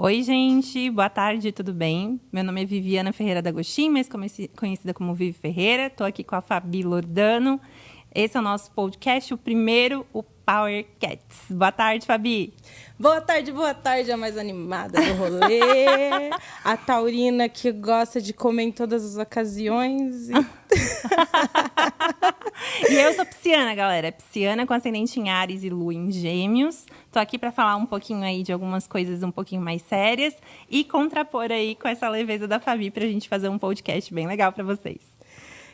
Oi, gente, boa tarde, tudo bem? Meu nome é Viviana Ferreira D'Agostin, mas conhecida como Vivi Ferreira. Estou aqui com a Fabi Lordano. Esse é o nosso podcast, o primeiro, o Power Cats. Boa tarde, Fabi. Boa tarde, a mais animada do rolê. A taurina que gosta de comer em todas as ocasiões. E eu sou pisciana, galera. Pisciana com ascendente em Áries e Lua em Gêmeos. Tô aqui para falar um pouquinho aí de algumas coisas um pouquinho mais sérias e contrapor aí com essa leveza da Fabi pra gente fazer um podcast bem legal para vocês.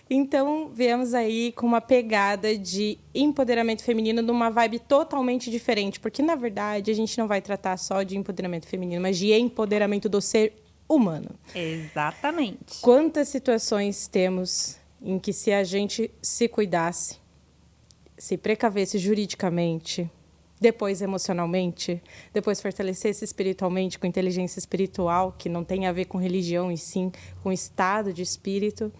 Então, viemos aí com uma pegada de empoderamento feminino numa vibe totalmente diferente. Porque, na verdade, a gente não vai tratar só de empoderamento feminino, mas de empoderamento do ser humano. Exatamente. Quantas situações temos em que, se a gente se cuidasse, se precavesse juridicamente, depois emocionalmente, depois fortalecesse espiritualmente com inteligência espiritual, que não tem a ver com religião e sim com estado de espírito,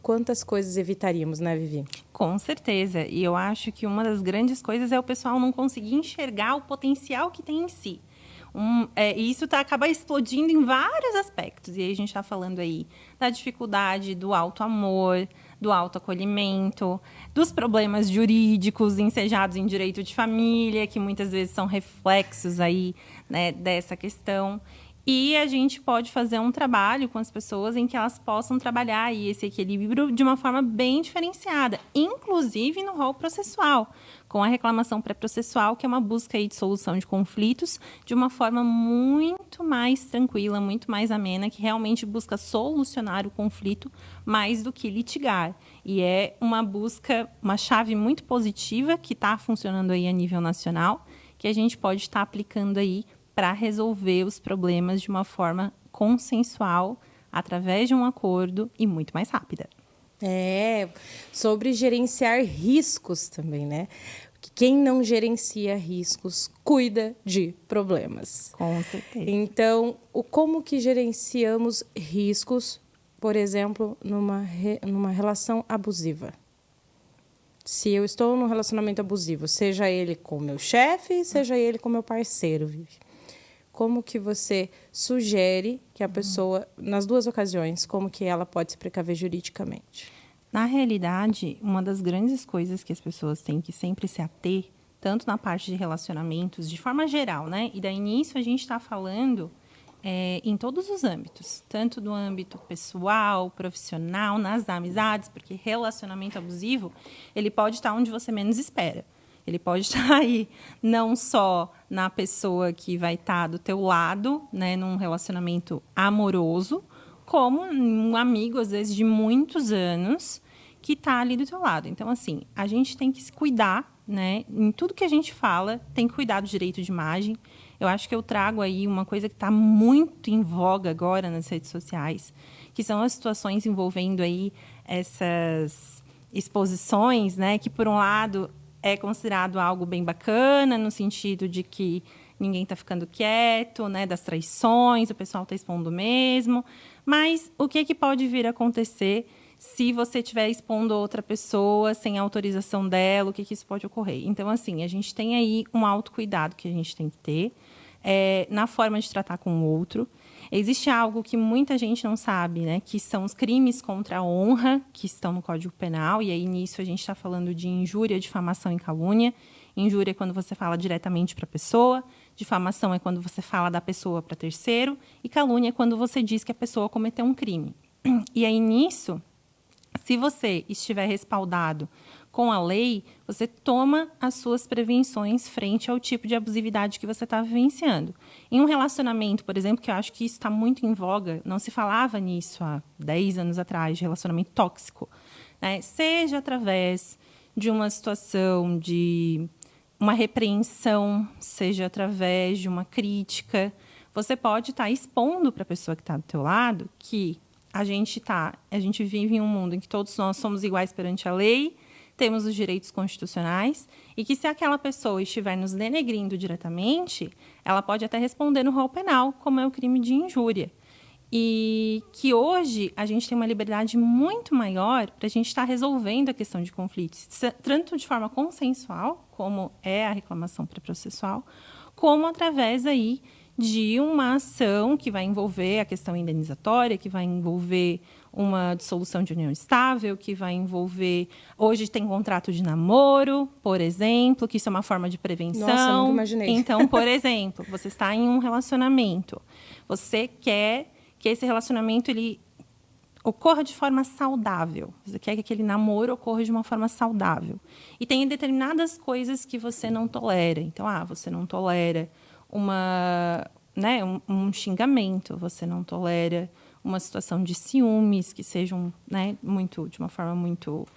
quantas coisas evitaríamos, né, Vivi? Com certeza. E eu acho que uma das grandes coisas é o pessoal não conseguir enxergar o potencial que tem em si. E isso acaba explodindo em vários aspectos. E aí a gente está falando aí da dificuldade do auto-amor, do autoacolhimento, dos problemas jurídicos ensejados em direito de família, que muitas vezes são reflexos aí, né, dessa questão. E a gente pode fazer um trabalho com as pessoas em que elas possam trabalhar aí esse equilíbrio de uma forma bem diferenciada, inclusive no rol processual, com a reclamação pré-processual, que é uma busca aí de solução de conflitos de uma forma muito mais tranquila, muito mais amena, que realmente busca solucionar o conflito mais do que litigar. E é uma busca, uma chave muito positiva que está funcionando aí a nível nacional, que a gente pode estar aplicando aí para resolver os problemas de uma forma consensual, através de um acordo e muito mais rápida. Sobre gerenciar riscos também, né? Quem não gerencia riscos, cuida de problemas. Com certeza. Então, como que gerenciamos riscos, por exemplo, numa relação abusiva? Se eu estou num relacionamento abusivo, seja ele com meu chefe, seja ele com meu parceiro, Vivi. Como que você sugere que a pessoa, nas duas ocasiões, como que ela pode se precaver juridicamente? Na realidade, uma das grandes coisas que as pessoas têm que sempre se ater, tanto na parte de relacionamentos, de forma geral, né? E daí nisso a gente está falando em todos os âmbitos, tanto do âmbito pessoal, profissional, nas amizades, porque relacionamento abusivo, ele pode estar onde você menos espera. Ele pode estar aí não só na pessoa que vai estar do teu lado, né, num relacionamento amoroso, como um amigo, às vezes, de muitos anos, que está ali do teu lado. Então, assim, a gente tem que se cuidar, né? Em tudo que a gente fala, tem que cuidar do direito de imagem. Eu acho que eu trago aí uma coisa que está muito em voga agora nas redes sociais, que são as situações envolvendo aí essas exposições, né? Que, por um lado, é considerado algo bem bacana, no sentido de que ninguém está ficando quieto, né, das traições, o pessoal está expondo mesmo. Mas o que pode vir a acontecer se você estiver expondo outra pessoa sem autorização dela? O que isso pode ocorrer? Então, assim, a gente tem aí um autocuidado que a gente tem que ter na forma de tratar com o outro. Existe algo que muita gente não sabe, né? Que são os crimes contra a honra, que estão no Código Penal. E aí, nisso, a gente está falando de injúria, difamação e calúnia. Injúria é quando você fala diretamente para a pessoa. Difamação é quando você fala da pessoa para terceiro. E calúnia é quando você diz que a pessoa cometeu um crime. E aí, nisso, se você estiver respaldado com a lei, você toma as suas prevenções frente ao tipo de abusividade que você está vivenciando. Em um relacionamento, por exemplo, que eu acho que isso está muito em voga, não se falava nisso há 10 anos atrás, de relacionamento tóxico, né? Seja através de uma situação de uma repreensão, seja através de uma crítica, você pode estar expondo para a pessoa que está do teu lado que a gente vive em um mundo em que todos nós somos iguais perante a lei, temos os direitos constitucionais, e que se aquela pessoa estiver nos denegrindo diretamente, ela pode até responder no rol penal, como é o crime de injúria. E que hoje a gente tem uma liberdade muito maior para a gente estar resolvendo a questão de conflitos, tanto de forma consensual, como é a reclamação pré-processual, como através aí de uma ação que vai envolver a questão indenizatória, que vai envolver uma dissolução de união estável, que vai envolver... Hoje tem contrato de namoro, por exemplo, que isso é uma forma de prevenção. Nossa, nunca imaginei. Então, por exemplo, você está em um relacionamento. Você quer que esse relacionamento ele ocorra de forma saudável. Você quer que aquele namoro ocorra de uma forma saudável. E tem determinadas coisas que você não tolera. Então, você não tolera um xingamento, você não tolera uma situação de ciúmes que sejam, né, de uma forma muito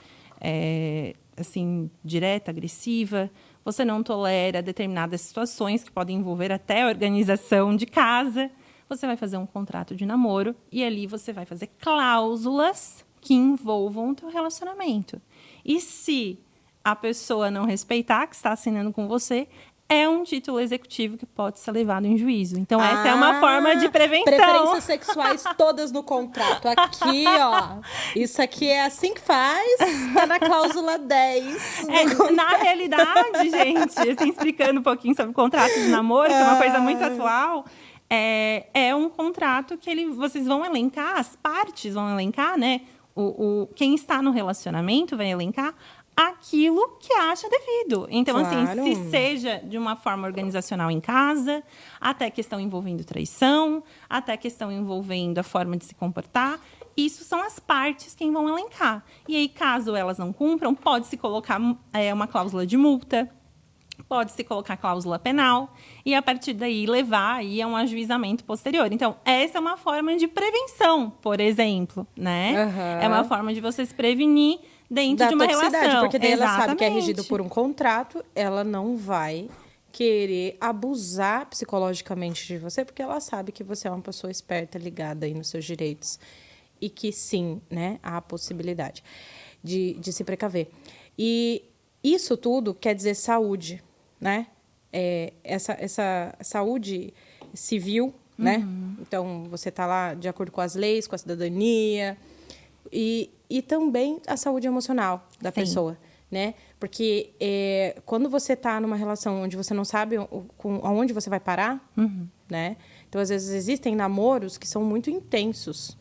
assim, direta, agressiva. Você não tolera determinadas situações que podem envolver até a organização de casa. Você vai fazer um contrato de namoro e ali você vai fazer cláusulas que envolvam o teu relacionamento. E se a pessoa não respeitar, que está assinando com você, é um título executivo que pode ser levado em juízo. Então, essa é uma forma de prevenção. Preferências sexuais todas no contrato. Aqui, ó. Isso aqui é assim que faz. Tá na cláusula 10. Na realidade, gente, assim, explicando um pouquinho sobre o contrato de namoro, que é uma coisa muito atual, é um contrato que vocês vão elencar, as partes vão elencar, né? Quem está no relacionamento vai elencar aquilo que acha devido. Então, claro. assim, se seja de uma forma organizacional em casa, até questão envolvendo traição, até questão envolvendo a forma de se comportar, isso são as partes quem vão elencar. E aí, caso elas não cumpram, pode-se colocar uma cláusula de multa, pode-se colocar cláusula penal, e a partir daí levar aí a um ajuizamento posterior. Então, essa é uma forma de prevenção, por exemplo, né? Uhum. É uma forma de você se prevenir dentro de uma relação. Porque daí ela sabe que é Exatamente. regido por um contrato, ela não vai querer abusar psicologicamente de você, porque ela sabe que você é uma pessoa esperta, ligada aí nos seus direitos. E que sim, né, há a possibilidade de se precaver. E isso tudo quer dizer saúde, né? Essa saúde civil, né? Então, você está lá de acordo com as leis, com a cidadania... E também a saúde emocional da Sim. pessoa, né? Porque quando você está numa relação onde você não sabe aonde você vai parar, né? Então, às vezes, existem namoros que são muito intensos.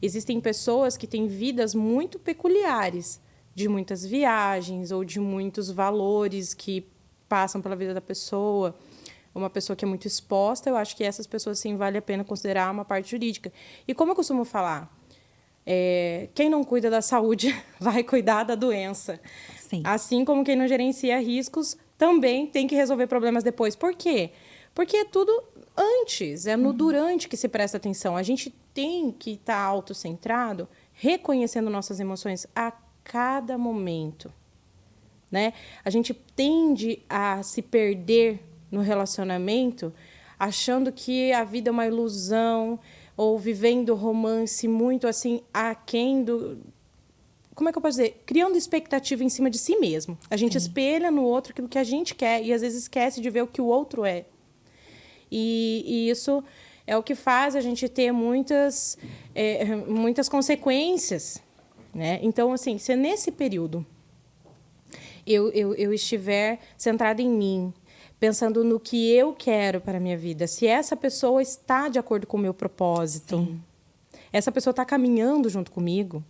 Existem pessoas que têm vidas muito peculiares, de muitas viagens ou de muitos valores que passam pela vida da pessoa. Uma pessoa que é muito exposta, eu acho que essas pessoas, sim, vale a pena considerar uma parte jurídica. E como eu costumo falar... quem não cuida da saúde vai cuidar da doença. Sim. Assim como quem não gerencia riscos também tem que resolver problemas depois. Por quê? Porque é tudo antes, é no durante que se presta atenção. A gente tem que estar autocentrado, reconhecendo nossas emoções a cada momento, né? A gente tende a se perder no relacionamento achando que a vida é uma ilusão, ou vivendo romance muito assim, aquém do... Como é que eu posso dizer? Criando expectativa em cima de si mesmo. A gente espelha no outro aquilo que a gente quer e às vezes esquece de ver o que o outro é. E isso é o que faz a gente ter muitas consequências, né? Então, assim, se nesse período eu estiver centrada em mim, pensando no que eu quero para a minha vida, se essa pessoa está de acordo com o meu propósito, sim, essa pessoa está caminhando junto comigo,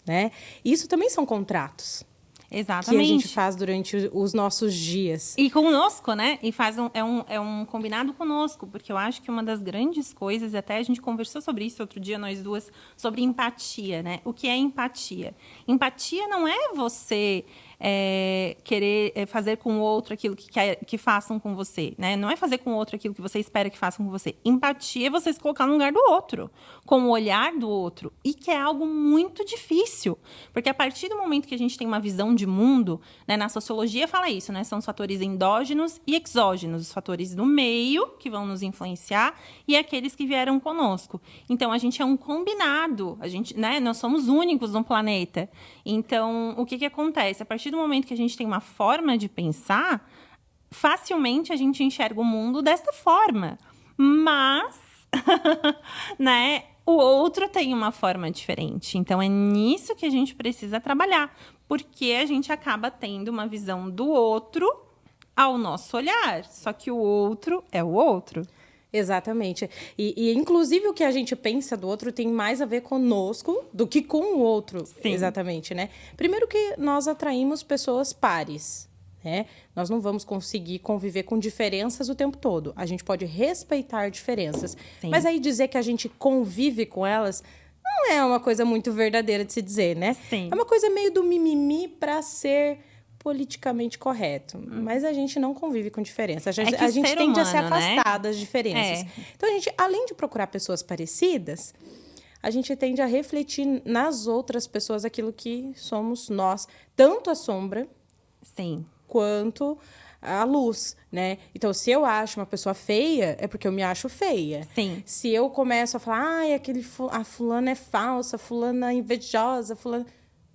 né? Isso também são contratos. Exatamente. Que a gente faz durante os nossos dias. E conosco, né? E faz um combinado conosco, porque eu acho que uma das grandes coisas, até a gente conversou sobre isso outro dia, nós duas, sobre empatia, né? O que é empatia? Empatia não é você querer fazer com o outro aquilo que quer que façam com você, né? Não é fazer com o outro aquilo que você espera que façam com você. Empatia é você se colocar no lugar do outro, com o olhar do outro, e que é algo muito difícil, porque a partir do momento que a gente tem uma visão de mundo, né, na sociologia fala isso, né? São os fatores endógenos e exógenos, os fatores do meio que vão nos influenciar e aqueles que vieram conosco. Então a gente é um combinado, a gente, né? Nós somos únicos no planeta. Então o que acontece? A partir do momento que a gente tem uma forma de pensar, facilmente a gente enxerga o mundo desta forma. Mas, né, o outro tem uma forma diferente. Então, é nisso que a gente precisa trabalhar. Porque a gente acaba tendo uma visão do outro ao nosso olhar. Só que o outro é o outro. Exatamente. E, inclusive, o que a gente pensa do outro tem mais a ver conosco do que com o outro. Sim. Exatamente, né? Primeiro que nós atraímos pessoas pares, né? Nós não vamos conseguir conviver com diferenças o tempo todo. A gente pode respeitar diferenças. Sim. Mas aí dizer que a gente convive com elas não é uma coisa muito verdadeira de se dizer, né? Sim. É uma coisa meio do mimimi para ser politicamente correto. Mas a gente não convive com diferença. A gente tende a se afastar das diferenças. Então, a gente, além de procurar pessoas parecidas, a gente tende a refletir nas outras pessoas aquilo que somos nós. Tanto a sombra Sim. quanto a luz, né? Então, se eu acho uma pessoa feia, é porque eu me acho feia. Sim. Se eu começo a falar, a fulana é falsa, fulana é invejosa, fulana...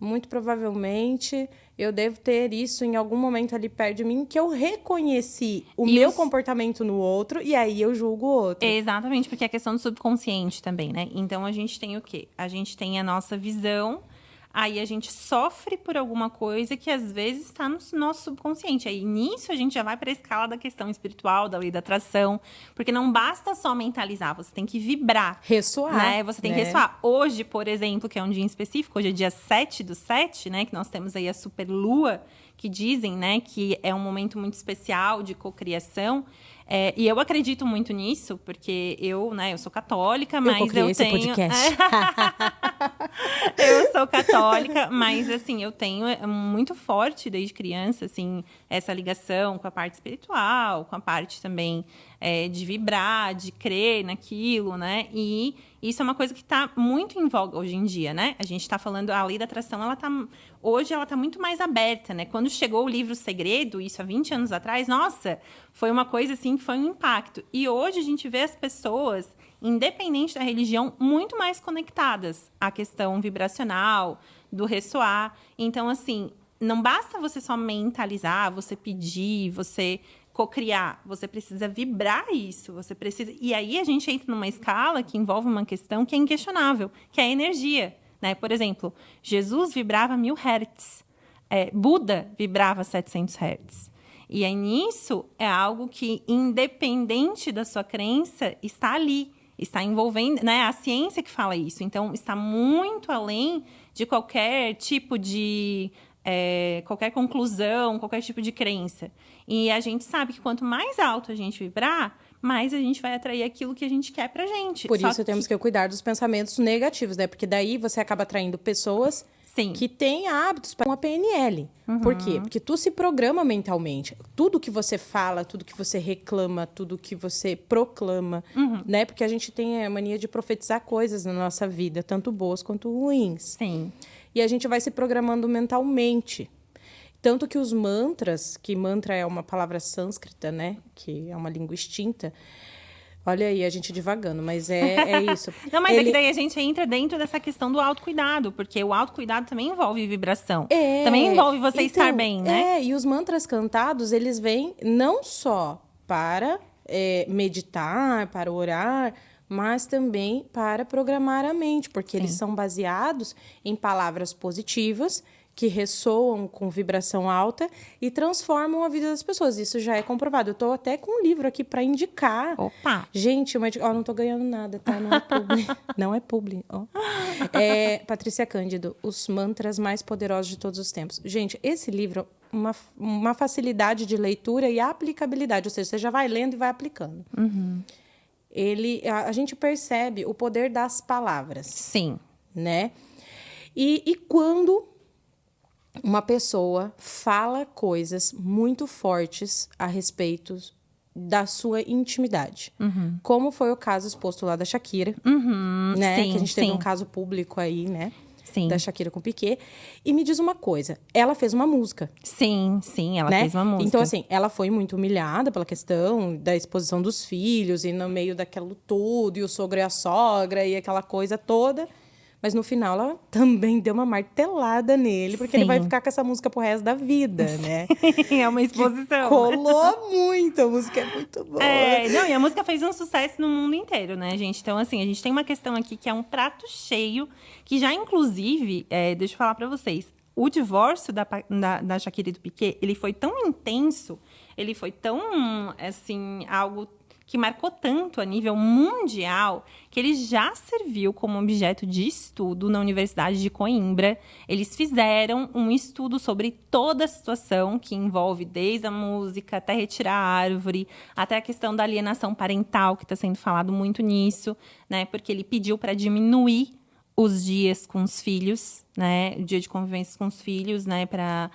Muito provavelmente eu devo ter isso em algum momento ali perto de mim, que eu reconheci o meu comportamento no outro e aí eu julgo o outro. Exatamente, porque é questão do subconsciente também, né? Então, a gente tem o quê? A gente tem a nossa visão, aí a gente sofre por alguma coisa que às vezes está no nosso subconsciente. Aí nisso a gente já vai para a escala da questão espiritual, da lei da atração, porque não basta só mentalizar, você tem que vibrar. Ressoar. Né? Você tem que ressoar. Hoje, por exemplo, que é um dia específico, hoje é dia 7/7, né? Que nós temos aí a superlua, que dizem, né, que é um momento muito especial de cocriação. E eu acredito muito nisso, porque eu sou católica, mas eu esse tenho... podcast. Eu sou católica, mas, assim, eu tenho muito forte desde criança, assim, essa ligação com a parte espiritual, com a parte também de vibrar, de crer naquilo, né? E isso é uma coisa que está muito em voga hoje em dia, né? A gente está falando, a lei da atração, hoje ela está muito mais aberta, né? Quando chegou o livro Segredo, isso há 20 anos atrás, nossa, foi uma coisa, assim, que foi um impacto. E hoje a gente vê as pessoas, independente da religião, muito mais conectadas à questão vibracional, do ressoar. Então, assim, não basta você só mentalizar, você pedir, você cocriar, você precisa vibrar isso, você precisa... E aí a gente entra numa escala que envolve uma questão que é inquestionável, que é a energia, né? Por exemplo, Jesus vibrava 1000 Hz, Buda vibrava 700 Hz. E aí nisso é algo que, independente da sua crença, está ali, está envolvendo, né? A ciência que fala isso. Então, está muito além de qualquer tipo de... qualquer conclusão, qualquer tipo de crença. E a gente sabe que quanto mais alto a gente vibrar, mais a gente vai atrair aquilo que a gente quer pra gente. Por isso temos que cuidar dos pensamentos negativos, né? Porque daí você acaba atraindo pessoas que têm hábitos para uma PNL. Por quê? Porque tu se programa mentalmente. Tudo que você fala, tudo que você reclama, tudo que você proclama, né? Porque a gente tem a mania de profetizar coisas na nossa vida, tanto boas quanto ruins. Sim. E a gente vai se programando mentalmente. Tanto que os mantras, que mantra é uma palavra sânscrita, né? Que é uma língua extinta. Olha aí, a gente divagando, mas é isso. Não, mas é que daí a gente entra dentro dessa questão do autocuidado, porque o autocuidado também envolve vibração. Também envolve você estar bem, né? E os mantras cantados, eles vêm não só para meditar, para orar, mas também para programar a mente, porque eles são baseados em palavras positivas que ressoam com vibração alta e transformam a vida das pessoas. Isso já é comprovado. Eu estou até com um livro aqui para indicar. Opa! Gente, não estou ganhando nada, tá? Não é publi. Não é publi. Patrícia Cândido, Os Mantras Mais Poderosos de Todos os Tempos. Gente, esse livro, uma facilidade de leitura e aplicabilidade. Ou seja, você já vai lendo e vai aplicando. A gente percebe o poder das palavras. Sim. Né? E quando uma pessoa fala coisas muito fortes a respeito da sua intimidade. Como foi o caso exposto lá da Shakira, né? Sim, que a gente teve um caso público aí, né? Sim. Da Shakira com Piquet. E me diz uma coisa, ela fez uma música. Sim, ela fez uma música. Então, assim, ela foi muito humilhada pela questão da exposição dos filhos e no meio daquilo tudo, e o sogro e a sogra e aquela coisa toda. Mas no final ela também deu uma martelada nele, porque ele vai ficar com essa música pro resto da vida, né? É uma exposição. Colou muito, a música é muito boa. E a música fez um sucesso no mundo inteiro, né, gente? Então, assim, a gente tem uma questão aqui que é um prato cheio, que já, inclusive, deixa eu falar pra vocês, o divórcio da Shakira e do Piquet, ele foi tão intenso, ele foi tão, assim, algo que marcou tanto a nível mundial que ele já serviu como objeto de estudo na Universidade de Coimbra. Eles fizeram um estudo sobre toda a situação que envolve desde a música até retirar a árvore, até a questão da alienação parental, que está sendo falado muito nisso, né? Porque ele pediu para diminuir os dias com os filhos, né? O dia de convivência com os filhos, né? Para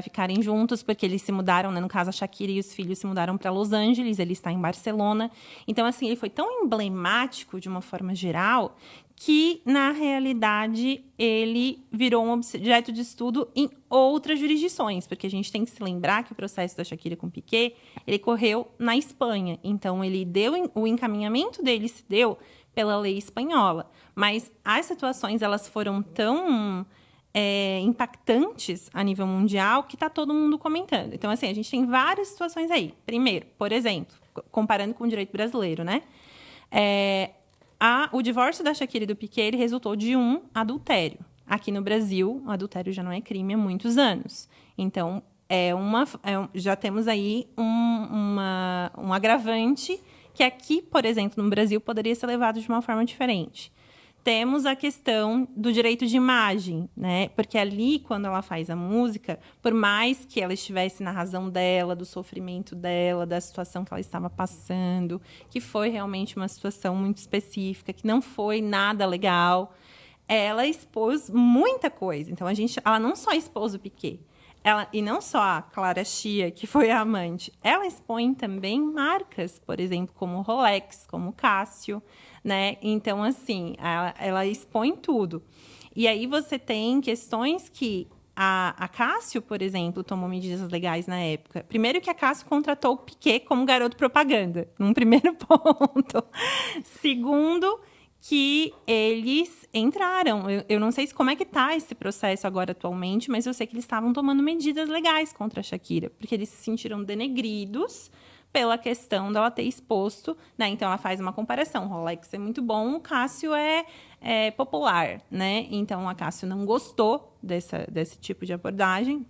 ficarem juntos, porque eles se mudaram, né? No caso, a Shakira e os filhos se mudaram para Los Angeles, ele está em Barcelona. Então, assim, ele foi tão emblemático, de uma forma geral, que, na realidade, ele virou um objeto de estudo em outras jurisdições, porque a gente tem que se lembrar que o processo da Shakira com Piqué, ele correu na Espanha. Então, ele deu, o encaminhamento dele se deu pela lei espanhola. Mas as situações, elas foram tão impactantes a nível mundial que está todo mundo comentando. Então, assim, a gente tem várias situações aí. Primeiro, por exemplo, comparando com o direito brasileiro, né? O divórcio da Shakira e do Piqué, ele resultou de um adultério. Aqui no Brasil, o adultério já não é crime há muitos anos. Então, já temos aí um agravante que aqui, por exemplo, no Brasil, poderia ser levado de uma forma diferente. Temos a questão do direito de imagem, né? Porque ali, quando ela faz a música, por mais que ela estivesse na razão dela, do sofrimento dela, da situação que ela estava passando, que foi realmente uma situação muito específica, que não foi nada legal, ela expôs muita coisa. Então, ela não só expôs o Piqué, e não só a Clara Chia, que foi a amante, ela expõe também marcas, por exemplo, como Rolex, como Cássio, né? Então, assim, ela expõe tudo. E aí você tem questões que a Cássio, por exemplo, tomou medidas legais na época. Primeiro que a Cássio contratou o Piqué como garoto propaganda, num primeiro ponto. Segundo, que eles entraram. Eu não sei como é que está esse processo agora atualmente, mas eu sei que eles estavam tomando medidas legais contra a Shakira, porque eles se sentiram denegridos pela questão dela ter exposto, né? Então, ela faz uma comparação. O Rolex é muito bom, o Cássio é popular, né? Então, a Cássio não gostou desse tipo de abordagem,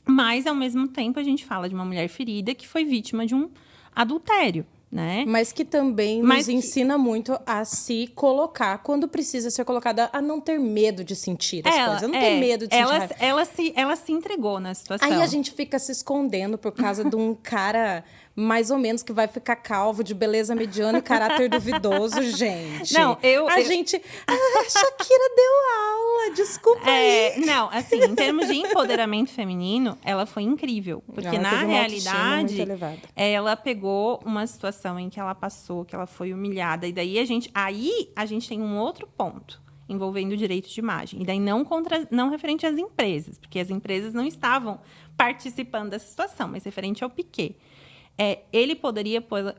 mas, ao mesmo tempo, a gente fala de uma mulher ferida que foi vítima de um adultério, né? Mas que também nos ensina muito a se colocar quando precisa ser colocada, a não ter medo de sentir as coisas, a não ter medo de sentir raiva. Ela se entregou na situação. Aí a gente fica se escondendo por causa de um cara mais ou menos que vai ficar calvo, de beleza mediana e caráter duvidoso, gente. Não, a Shakira deu aula, desculpa aí. Não, assim, em termos de empoderamento feminino, ela foi incrível. Porque, ela na teve uma autoestima muito realidade, elevada. ela pegou uma situação em que ela passou, que ela foi humilhada. E daí a gente tem um outro ponto envolvendo o direito de imagem. E daí não referente às empresas, porque as empresas não estavam participando dessa situação, mas referente ao Piqué.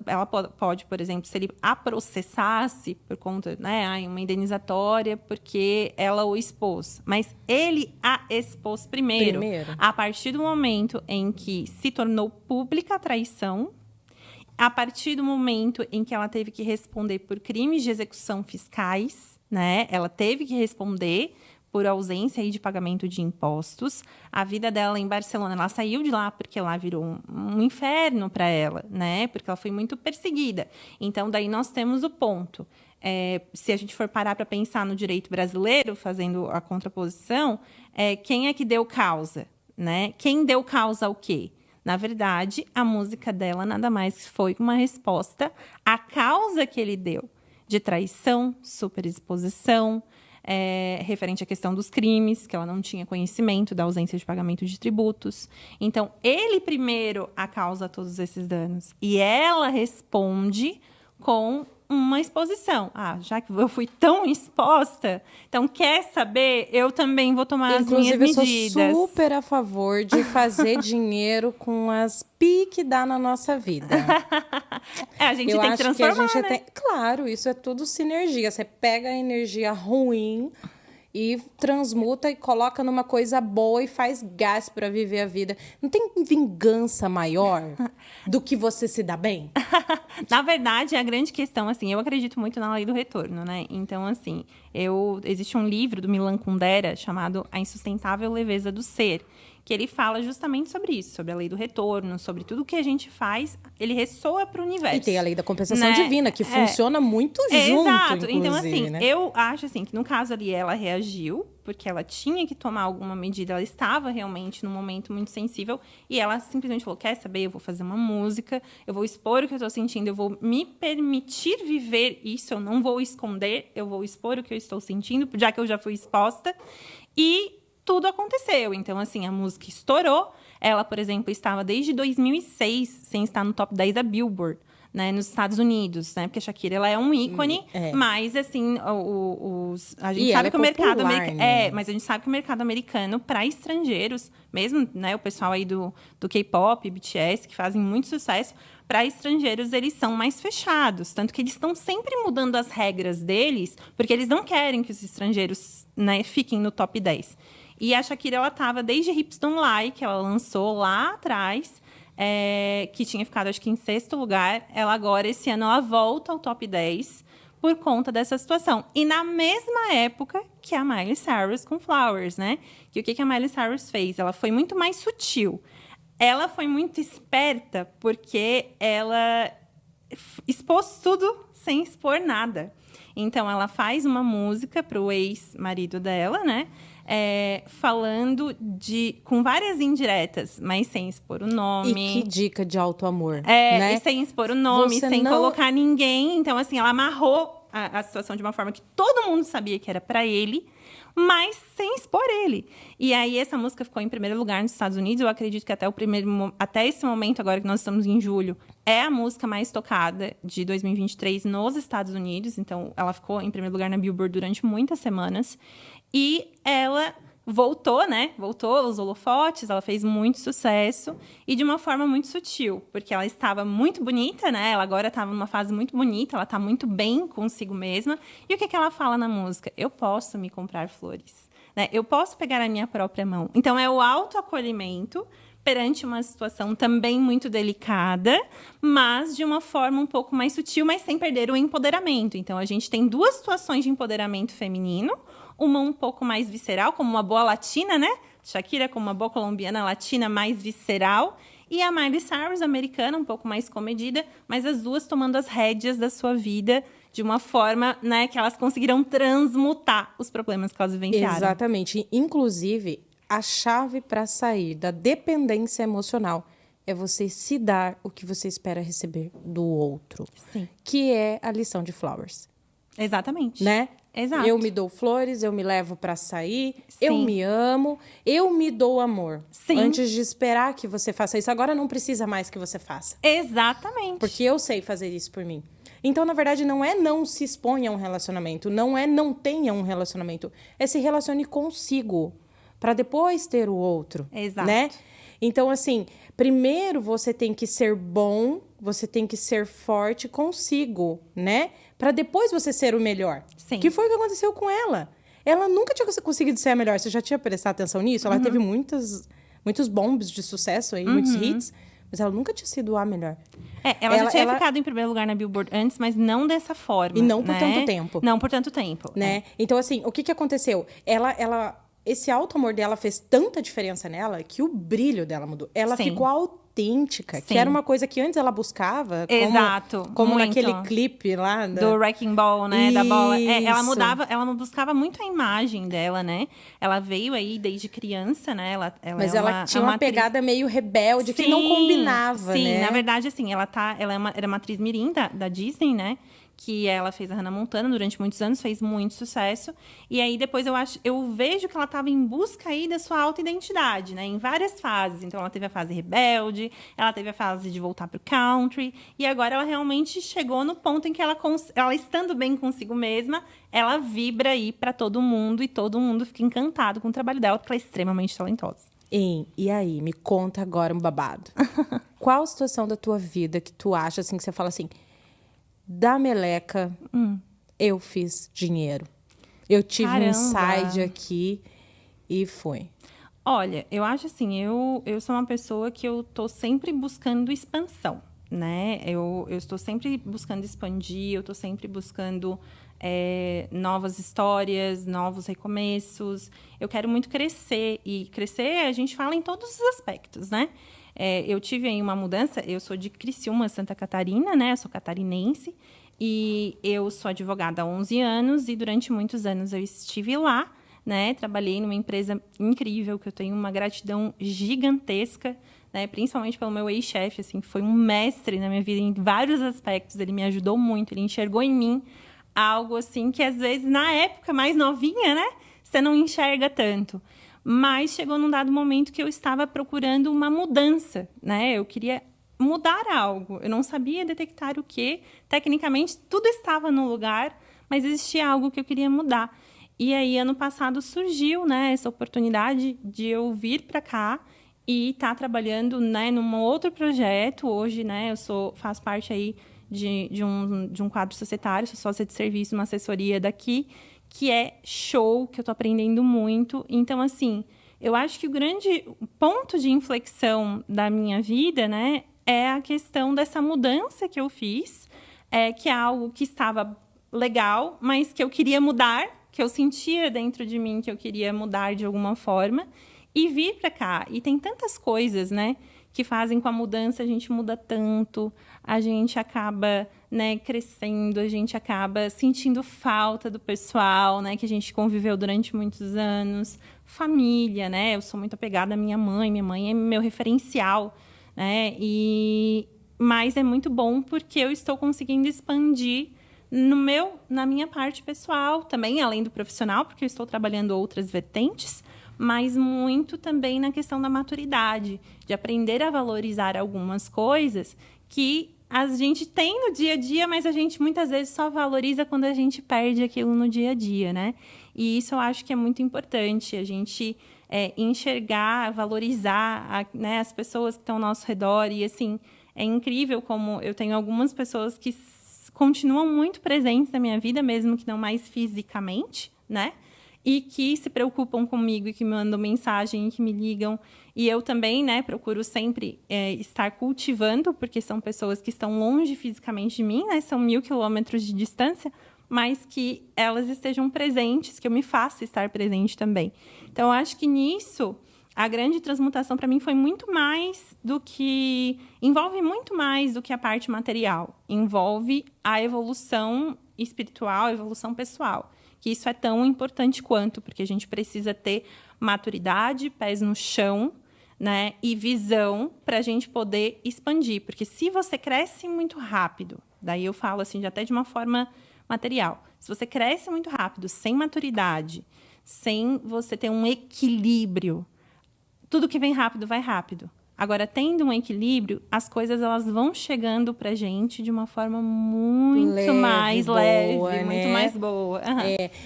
Ela pode, por exemplo, se ele a processasse por conta, né, uma indenizatória, porque ela o expôs. Mas ele a expôs primeiro. A partir do momento em que se tornou pública a traição, a partir do momento em que ela teve que responder por crimes de execução fiscais, né? Ela teve que responder por ausência aí de pagamento de impostos. A vida dela em Barcelona, ela saiu de lá porque lá virou um inferno para ela, né? Porque ela foi muito perseguida. Então, daí nós temos o ponto. Se a gente for parar para pensar no direito brasileiro, fazendo a contraposição, quem é que deu causa, né? Quem deu causa ao quê? Na verdade, a música dela nada mais foi uma resposta à causa que ele deu de traição, superexposição, referente à questão dos crimes, que ela não tinha conhecimento da ausência de pagamento de tributos. Então, ele primeiro causa todos esses danos. E ela responde com uma exposição. Já que eu fui tão exposta, então, quer saber? Eu também vou tomar as minhas medidas. Inclusive, eu sou super a favor de fazer dinheiro com as pi que dá na nossa vida. A gente tem que transformar, né? Claro, isso é tudo sinergia. Você pega a energia ruim e transmuta e coloca numa coisa boa e faz gás para viver a vida. Não tem vingança maior do que você se dá bem? Na verdade, a grande questão, assim, eu acredito muito na lei do retorno, né? Então, assim, existe um livro do Milan Kundera chamado A Insustentável Leveza do Ser, que ele fala justamente sobre isso, sobre a lei do retorno, sobre tudo que a gente faz, ele ressoa para o universo. E tem a lei da compensação né? divina, que funciona muito junto, Exato. inclusive, Então, assim, né? eu acho assim, que no caso ali ela reagiu, porque ela tinha que tomar alguma medida, ela estava realmente num momento muito sensível, e ela simplesmente falou, quer saber, eu vou fazer uma música, eu vou expor o que eu estou sentindo, eu vou me permitir viver isso, eu não vou esconder, eu vou expor o que eu estou sentindo, já que eu já fui exposta, e tudo aconteceu. Então, assim, a música estourou, ela, por exemplo, estava desde 2006 sem estar no top 10 da Billboard, né, nos Estados Unidos, né? Porque a Shakira, ela é um ícone, mas, assim, a gente sabe que o mercado americano... né? mas a gente sabe que o mercado americano, para estrangeiros, mesmo, né, o pessoal aí do K-pop, BTS, que fazem muito sucesso, para estrangeiros, eles são mais fechados. Tanto que eles estão sempre mudando as regras deles, porque eles não querem que os estrangeiros, né, fiquem no top 10. E a Shakira, ela estava desde Hips Don't Lie, que ela lançou lá atrás, que tinha ficado, acho que, em 6º lugar. Ela agora, esse ano, ela volta ao top 10 por conta dessa situação. E na mesma época que a Miley Cyrus com Flowers, né? Que o que a Miley Cyrus fez? Ela foi muito mais sutil. Ela foi muito esperta porque ela expôs tudo sem expor nada. Então, ela faz uma música para o ex-marido dela, né? Falando com várias indiretas, mas sem expor o nome. E que dica de auto-amor, né? E sem expor o nome, sem colocar ninguém. Então, assim, ela amarrou a situação de uma forma que todo mundo sabia que era para ele, mas sem expor ele. E aí, essa música ficou em primeiro lugar nos Estados Unidos. Eu acredito que até esse momento, agora que nós estamos em julho, é a música mais tocada de 2023 nos Estados Unidos. Então, ela ficou em primeiro lugar na Billboard durante muitas semanas. E ela voltou, né? Voltou aos holofotes, ela fez muito sucesso e de uma forma muito sutil, porque ela estava muito bonita, né? Ela agora estava numa fase muito bonita, ela está muito bem consigo mesma. E o que ela fala na música? Eu posso me comprar flores, né? Eu posso pegar a minha própria mão. Então, é o autoacolhimento perante uma situação também muito delicada, mas de uma forma um pouco mais sutil, mas sem perder o empoderamento. Então, a gente tem 2 situações de empoderamento feminino, uma um pouco mais visceral, como uma boa latina, né? Shakira como uma boa colombiana latina mais visceral. E a Miley Cyrus, americana, um pouco mais comedida, mas as 2 tomando as rédeas da sua vida de uma forma, né, que elas conseguiram transmutar os problemas que elas vivenciaram. Exatamente. Inclusive, a chave para sair da dependência emocional é você se dar o que você espera receber do outro. Sim. Que é a lição de Flowers. Exatamente. Né? Exato. Eu me dou flores, eu me levo para sair, Sim. eu me amo, eu me dou amor. Sim. Antes de esperar que você faça isso. Agora não precisa mais que você faça. Exatamente. Porque eu sei fazer isso por mim. Então, na verdade, não é não se exponha a um relacionamento, não é não tenha um relacionamento, é se relacione consigo para depois ter o outro. Exato. Né? Então, assim, primeiro você tem que ser bom, você tem que ser forte consigo, né? Para depois você ser o melhor. Sim. Que foi o que aconteceu com ela. Ela nunca tinha conseguido ser a melhor. Você já tinha prestado atenção nisso? Ela teve muitos bombs de sucesso aí, muitos hits, mas ela nunca tinha sido a melhor. Ela já tinha ficado em primeiro lugar na Billboard antes, mas não dessa forma. E não por né? tanto tempo. Não por tanto tempo. Né? Então, assim, o que aconteceu? Esse auto-amor dela fez tanta diferença nela que o brilho dela mudou. Ela Sim. ficou autêntica, Sim. que era uma coisa que antes ela buscava. Exato. Como muito. naquele clipe lá. Do Wrecking Ball, né? Da bola. Ela Isso. ela buscava muito a imagem dela, né? Ela veio aí desde criança, né? Mas ela tinha uma pegada meio rebelde, que não combinava, sim, né? Na verdade, assim, ela era uma atriz mirim da Disney, né? Que ela fez a Hannah Montana durante muitos anos, fez muito sucesso. E aí, depois, eu vejo que ela estava em busca aí da sua auto-identidade, né? Em várias fases. Então, ela teve a fase rebelde, ela teve a fase de voltar pro country. E agora, ela realmente chegou no ponto em que ela estando bem consigo mesma, ela vibra aí para todo mundo. E todo mundo fica encantado com o trabalho dela, porque ela é extremamente talentosa. E aí, me conta agora um babado. Qual a situação da tua vida que tu acha, assim, que você fala assim... Da meleca, eu fiz dinheiro. Eu tive um insight aqui e foi. Olha, eu acho assim, eu sou uma pessoa que eu tô sempre buscando expansão, né? Eu estou sempre buscando expandir, eu estou sempre buscando novas histórias, novos recomeços. Eu quero muito crescer. E crescer, a gente fala em todos os aspectos, né? Eu tive aí uma mudança. Eu sou de Criciúma, Santa Catarina, né? Eu sou catarinense. E eu sou advogada há 11 anos. E durante muitos anos eu estive lá, né? Trabalhei numa empresa incrível, que eu tenho uma gratidão gigantesca, né? Principalmente pelo meu ex-chefe, assim, que foi um mestre na minha vida em vários aspectos. Ele me ajudou muito, ele enxergou em mim algo assim que, às vezes, na época mais novinha, né? Você não enxerga tanto. Mas chegou num dado momento que eu estava procurando uma mudança, né? Eu queria mudar algo. Eu não sabia detectar o quê. Tecnicamente, tudo estava no lugar, mas existia algo que eu queria mudar. E aí, ano passado, surgiu, né, essa oportunidade de eu vir para cá e estar trabalhando, né, num outro projeto. Hoje, né, faço parte aí de um quadro societário, sou sócia de serviço, uma assessoria daqui, que é show, que eu estou aprendendo muito. Então, assim, eu acho que o grande ponto de inflexão da minha vida, né, é a questão dessa mudança que eu fiz, que é algo que estava legal, mas que eu queria mudar, que eu sentia dentro de mim que eu queria mudar de alguma forma, e vir para cá. E tem tantas coisas, né, que fazem com a mudança, a gente muda tanto, a gente acaba, né, crescendo, a gente acaba sentindo falta do pessoal, né, que a gente conviveu durante muitos anos, família, né, eu sou muito apegada à minha mãe é meu referencial, né, mas é muito bom porque eu estou conseguindo expandir na minha parte pessoal, também além do profissional, porque eu estou trabalhando outras vertentes, mas muito também na questão da maturidade, de aprender a valorizar algumas coisas que a gente tem no dia a dia, mas a gente muitas vezes só valoriza quando a gente perde aquilo no dia a dia, né? E isso eu acho que é muito importante, a gente enxergar, valorizar né, as pessoas que estão ao nosso redor. E, assim, é incrível como eu tenho algumas pessoas que continuam muito presentes na minha vida, mesmo que não mais fisicamente, né? E que se preocupam comigo e que me mandam mensagem e que me ligam. E eu também, né, procuro sempre estar cultivando, porque são pessoas que estão longe fisicamente de mim, né? São 1.000 quilômetros de distância, mas que elas estejam presentes, que eu me faça estar presente também. Então, eu acho que nisso, a grande transmutação para mim foi muito mais do que... Envolve muito mais do que a parte material. Envolve a evolução espiritual, a evolução pessoal. Que isso é tão importante quanto, porque a gente precisa ter maturidade, pés no chão, né, e visão para a gente poder expandir. Porque se você cresce muito rápido, daí eu falo assim, até de uma forma material, se você cresce muito rápido, sem maturidade, sem você ter um equilíbrio, tudo que vem rápido vai rápido. Agora, tendo um equilíbrio, as coisas elas vão chegando pra gente de uma forma muito mais leve, boa, muito né? mais boa.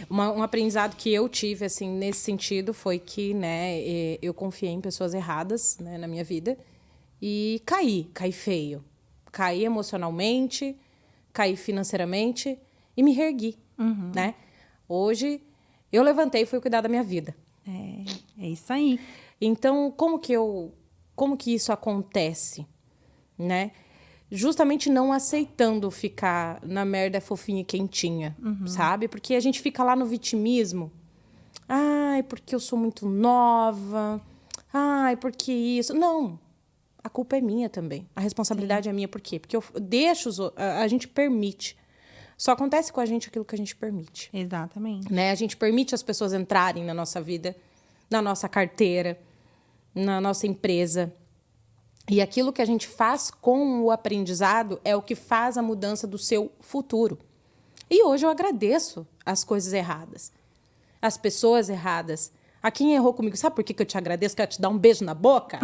Uhum. Um aprendizado que eu tive, assim, nesse sentido, foi que, né, eu confiei em pessoas erradas, né, na minha vida e caí feio. Caí emocionalmente, caí financeiramente e me reergui, né? Hoje, eu levantei e fui cuidar da minha vida. É isso aí. Então, como que isso acontece, né? Justamente não aceitando ficar na merda fofinha e quentinha, sabe? Porque a gente fica lá no vitimismo. Ai, porque eu sou muito nova. Ai, porque isso. Não, a culpa é minha também. A responsabilidade é minha. Por quê? Porque eu deixo a gente permite. Só acontece com a gente aquilo que a gente permite. Exatamente. Né? A gente permite as pessoas entrarem na nossa vida, na nossa carteira, na nossa empresa. E aquilo que a gente faz com o aprendizado é o que faz a mudança do seu futuro. E hoje eu agradeço as coisas erradas, as pessoas erradas, a quem errou comigo. Sabe por que eu te agradeço? Quero te dar um beijo na boca?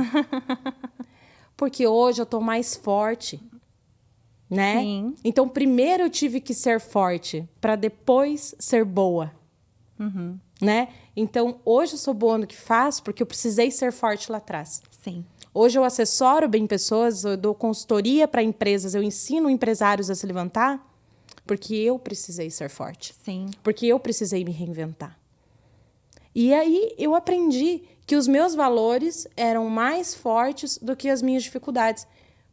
Porque hoje eu tô mais forte, né? Sim. Então, primeiro eu tive que ser forte para depois ser boa. Né? Então, hoje eu sou boa no que faço porque eu precisei ser forte lá atrás. Sim. Hoje eu assessoro bem pessoas, eu dou consultoria para empresas, eu ensino empresários a se levantar porque eu precisei ser forte. Sim. Porque eu precisei me reinventar. E aí eu aprendi que os meus valores eram mais fortes do que as minhas dificuldades.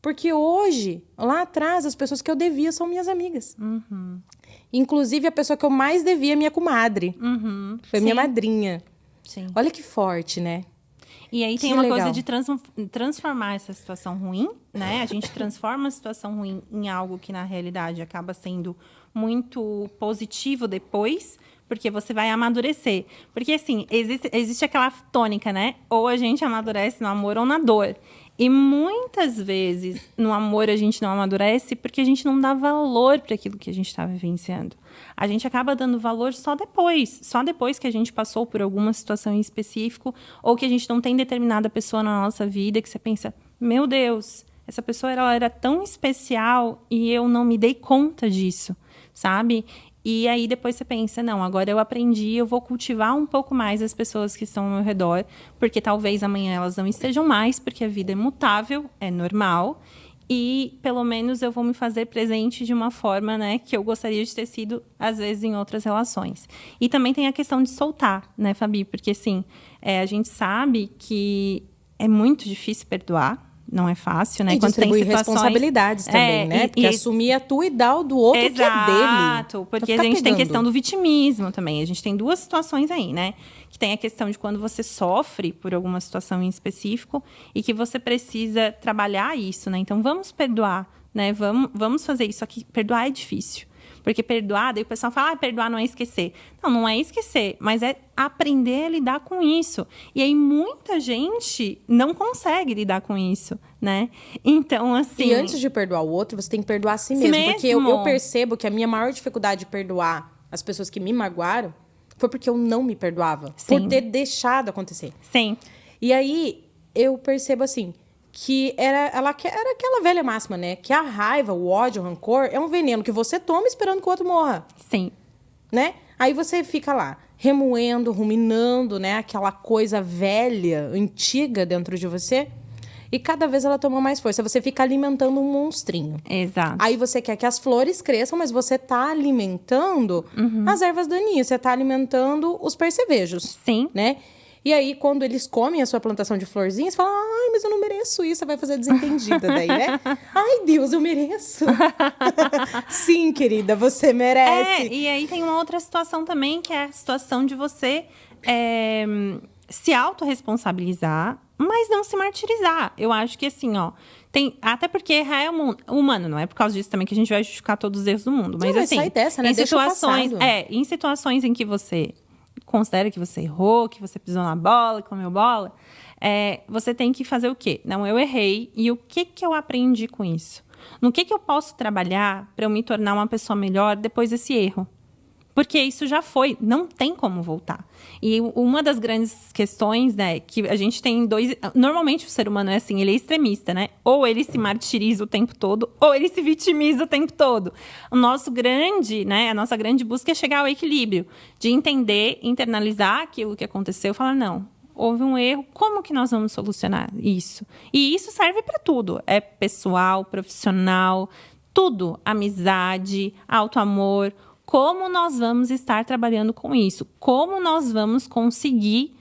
Porque hoje, lá atrás, as pessoas que eu devia são minhas amigas. Inclusive, a pessoa que eu mais devia é minha comadre. Foi minha madrinha. Sim. Olha que forte, né? E aí tem Que uma legal. coisa de transformar essa situação ruim, né? A gente transforma a situação ruim em algo que, na realidade, acaba sendo muito positivo depois, porque você vai amadurecer. Porque, assim, existe aquela tônica, né? Ou a gente amadurece no amor ou na dor. E muitas vezes, no amor, a gente não amadurece porque a gente não dá valor para aquilo que a gente está vivenciando. A gente acaba dando valor só depois que a gente passou por alguma situação em específico, ou que a gente não tem determinada pessoa na nossa vida, que você pensa, meu Deus, essa pessoa ela era tão especial e eu não me dei conta disso, sabe? E aí depois você pensa, não, agora eu aprendi, eu vou cultivar um pouco mais as pessoas que estão ao meu redor, porque talvez amanhã elas não estejam mais, porque a vida é mutável, é normal, e pelo menos eu vou me fazer presente de uma forma, né, que eu gostaria de ter sido, às vezes, em outras relações. E também tem a questão de soltar, né, Fabi? Porque, assim, a gente sabe que é muito difícil perdoar, não é fácil, né? E distribuir responsabilidades também, né? Porque assumir a tua e dar o do outro que é dele. Exato, porque a gente tem questão do vitimismo também. A gente tem duas situações aí, né? Que tem a questão de quando você sofre por alguma situação em específico e que você precisa trabalhar isso, né? Então, vamos perdoar, né? Vamos fazer isso. Só que perdoar é difícil. Porque perdoar, daí o pessoal fala, perdoar não é esquecer. Não é esquecer, mas é aprender a lidar com isso. E aí, muita gente não consegue lidar com isso, né? Então, assim... E antes de perdoar o outro, você tem que perdoar a si mesmo. Porque eu percebo que a minha maior dificuldade de perdoar as pessoas que me magoaram foi porque eu não me perdoava. Sim. Por ter deixado acontecer. Sim. E aí, eu percebo assim... que era aquela velha máxima, né? Que a raiva, o ódio, o rancor é um veneno que você toma esperando que o outro morra. Sim. Né? Aí você fica lá, remoendo, ruminando, né? Aquela coisa velha, antiga dentro de você. E cada vez ela toma mais força. Você fica alimentando um monstrinho. Exato. Aí você quer que as flores cresçam, mas você tá alimentando as ervas daninhas. Você tá alimentando os percevejos. Sim. Né? E aí, quando eles comem a sua plantação de florzinhas, você fala, ai, mas eu não mereço isso. Você vai fazer desentendida daí, né? Ai, Deus, eu mereço. Sim, querida, você merece. E aí tem uma outra situação também, que é a situação de você se autorresponsabilizar, mas não se martirizar. Eu acho que assim, ó... até porque errar é humano, não é por causa disso também que a gente vai justificar todos os erros do mundo. Mas assim, sai dessa, né? Em situações em que você... considera que você errou, que você pisou na bola, comeu bola, você tem que fazer o quê? Não, eu errei, e o que eu aprendi com isso? No que eu posso trabalhar para eu me tornar uma pessoa melhor depois desse erro? Porque isso já foi, não tem como voltar. E uma das grandes questões, né, que a gente tem normalmente o ser humano é assim, ele é extremista, né? Ou ele se martiriza o tempo todo, ou ele se vitimiza o tempo todo. A nossa grande busca é chegar ao equilíbrio, de entender, internalizar aquilo que aconteceu e falar, não, houve um erro, como que nós vamos solucionar isso? E isso serve para tudo, é pessoal, profissional, tudo, amizade, autoamor. Como nós vamos estar trabalhando com isso? Como nós vamos conseguir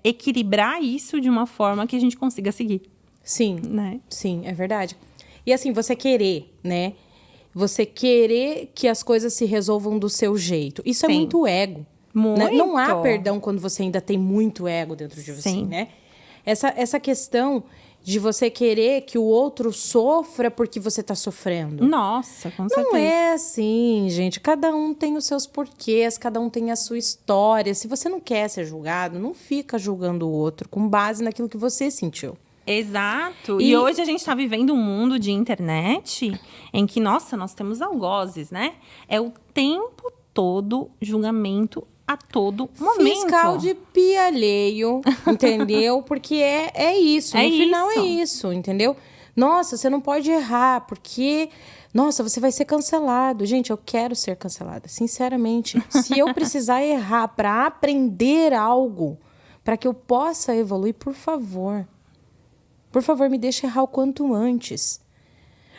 equilibrar isso de uma forma que a gente consiga seguir? Sim, né? Sim, é verdade. E assim, você querer, né? Você querer que as coisas se resolvam do seu jeito. Isso Sim. É muito ego. Muito. Né? Não há perdão quando você ainda tem muito ego dentro de você, Sim. né? Essa questão de você querer que o outro sofra porque você tá sofrendo. Nossa, com certeza. Não é assim, gente. Cada um tem os seus porquês, cada um tem a sua história. Se você não quer ser julgado, não fica julgando o outro com base naquilo que você sentiu. Exato. E hoje a gente está vivendo um mundo de internet em que, nossa, nós temos algozes, né? É o tempo todo julgamento a todo momento. Fiscal de pia alheio, entendeu? Porque é isso. No final é isso, entendeu? Nossa, você não pode errar, porque... Nossa, você vai ser cancelado. Gente, eu quero ser cancelada, sinceramente. Se eu precisar errar para aprender algo, para que eu possa evoluir, por favor, me deixe errar o quanto antes.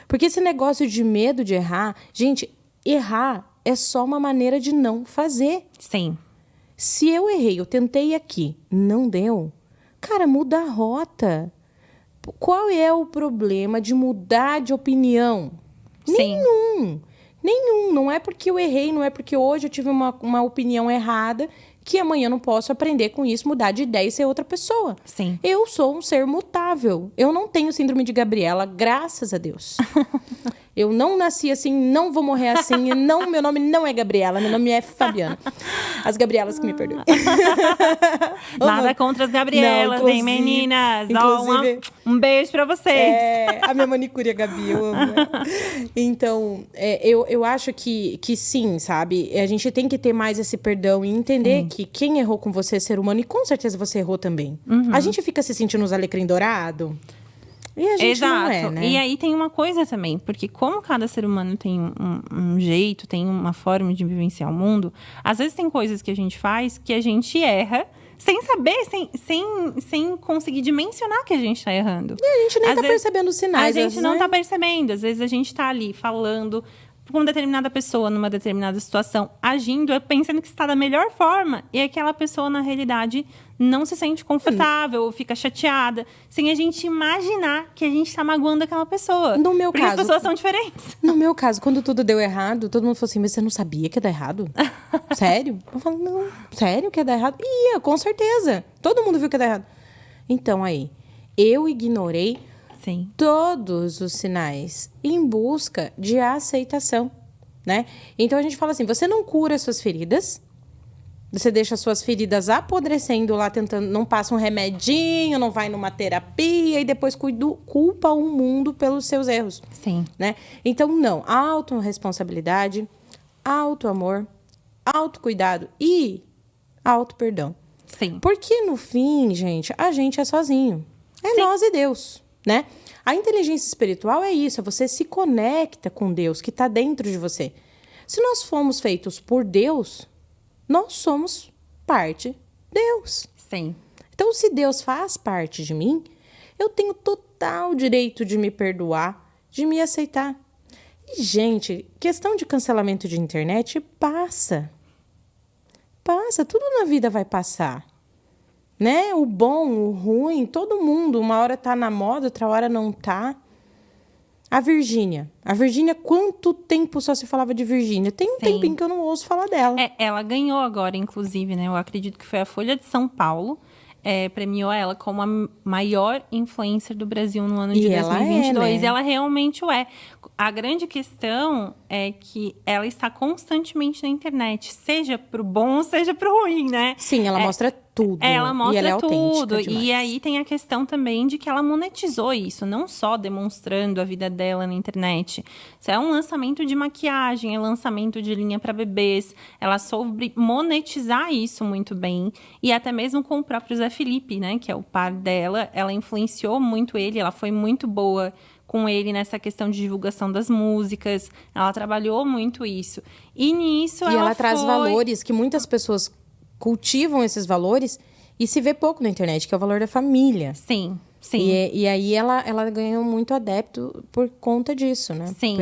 Porque esse negócio de medo de errar... Gente, errar é só uma maneira de não fazer. Sim. Se eu errei, eu tentei aqui, não deu, cara, muda a rota. Qual é o problema de mudar de opinião? Sim. Nenhum. Não é porque eu errei, não é porque hoje eu tive uma opinião errada que amanhã eu não posso aprender com isso, mudar de ideia e ser outra pessoa. Sim. Eu sou um ser mutável. Eu não tenho síndrome de Gabriela, graças a Deus. Eu não nasci assim, não vou morrer assim. Não, meu nome não é Gabriela, meu nome é Fabiana. As Gabrielas que me perdoem. Nada contra as Gabrielas, não, hein, meninas? Inclusive, um beijo pra vocês. A minha manicure é Gabi, eu amo. Então, eu acho que sim, sabe? A gente tem que ter mais esse perdão e entender que quem errou com você é ser humano, e com certeza você errou também. A gente fica se sentindo os alecrim dourado. E a gente não é, né? E aí tem uma coisa também, porque como cada ser humano tem um jeito, tem uma forma de vivenciar o mundo, às vezes tem coisas que a gente faz que a gente erra sem saber, sem conseguir dimensionar que a gente está errando. E a gente nem tá percebendo os sinais. A gente não tá percebendo. Às vezes a gente tá ali falando com determinada pessoa, numa determinada situação, agindo, pensando que está da melhor forma, e aquela pessoa, na realidade, não se sente confortável, ou fica chateada, sem a gente imaginar que a gente está magoando aquela pessoa. No meu porque caso, as pessoas são diferentes. No meu caso, quando tudo deu errado, todo mundo falou assim, mas você não sabia que ia dar errado? Sério? Eu falo, não, sério que ia dar errado? Ia, com certeza. Todo mundo viu que ia dar errado. Então, aí, eu ignorei todos os sinais em busca de aceitação, né? Então, a gente fala assim, você não cura as suas feridas, você deixa as suas feridas apodrecendo lá, tentando, não passa um remedinho, não vai numa terapia e depois culpa o mundo pelos seus erros. Sim. Né? Então, não. Autorresponsabilidade, autoamor, autocuidado e autoperdão. Sim. Porque, no fim, gente, a gente é sozinho. É nós e Deus, né? A inteligência espiritual é isso, é você se conecta com Deus que está dentro de você. Se nós fomos feitos por Deus, nós somos parte de Deus. Sim. Então, se Deus faz parte de mim, eu tenho total direito de me perdoar, de me aceitar. E, gente, questão de cancelamento de internet passa. Passa, tudo na vida vai passar. Né? O bom, o ruim, todo mundo. Uma hora tá na moda, outra hora não tá. A Virgínia, quanto tempo só se falava de Virgínia? Tem um tempinho que eu não ouço falar dela. Ela ganhou agora, inclusive, né? Eu acredito que foi a Folha de São Paulo. Premiou ela como a maior influencer do Brasil no ano de 2022. Né? Ela realmente é. A grande questão é que ela está constantemente na internet, seja pro bom, seja pro ruim, né? Sim, ela mostra tudo. Ela mostra e ela é tudo. Demais. E aí tem a questão também de que ela monetizou isso, não só demonstrando a vida dela na internet. Isso é um lançamento de maquiagem, é lançamento de linha para bebês. Ela soube monetizar isso muito bem. E até mesmo com o próprio Zé Felipe, né? Que é o par dela. Ela influenciou muito ele, ela foi muito boa com ele nessa questão de divulgação das músicas. Ela trabalhou muito isso. E nisso ela traz valores que muitas pessoas cultivam esses valores e se vê pouco na internet, que é o valor da família. Sim. E aí ela ganhou muito adepto por conta disso, né? Sim,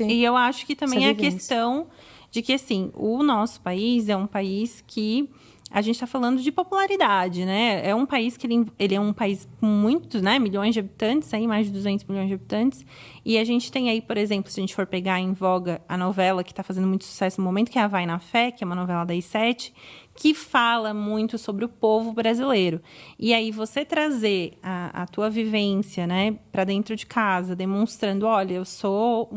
e eu acho que também é a questão de que, assim, o nosso país é um país que a gente está falando de popularidade, né? É um país que ele é um país com muitos, né, milhões de habitantes, aí, mais de 200 milhões de habitantes. E a gente tem aí, por exemplo, se a gente for pegar em voga a novela que está fazendo muito sucesso no momento, que é a Vai na Fé, que é uma novela das 7, que fala muito sobre o povo brasileiro. E aí você trazer a tua vivência, né, para dentro de casa, demonstrando, olha, eu sou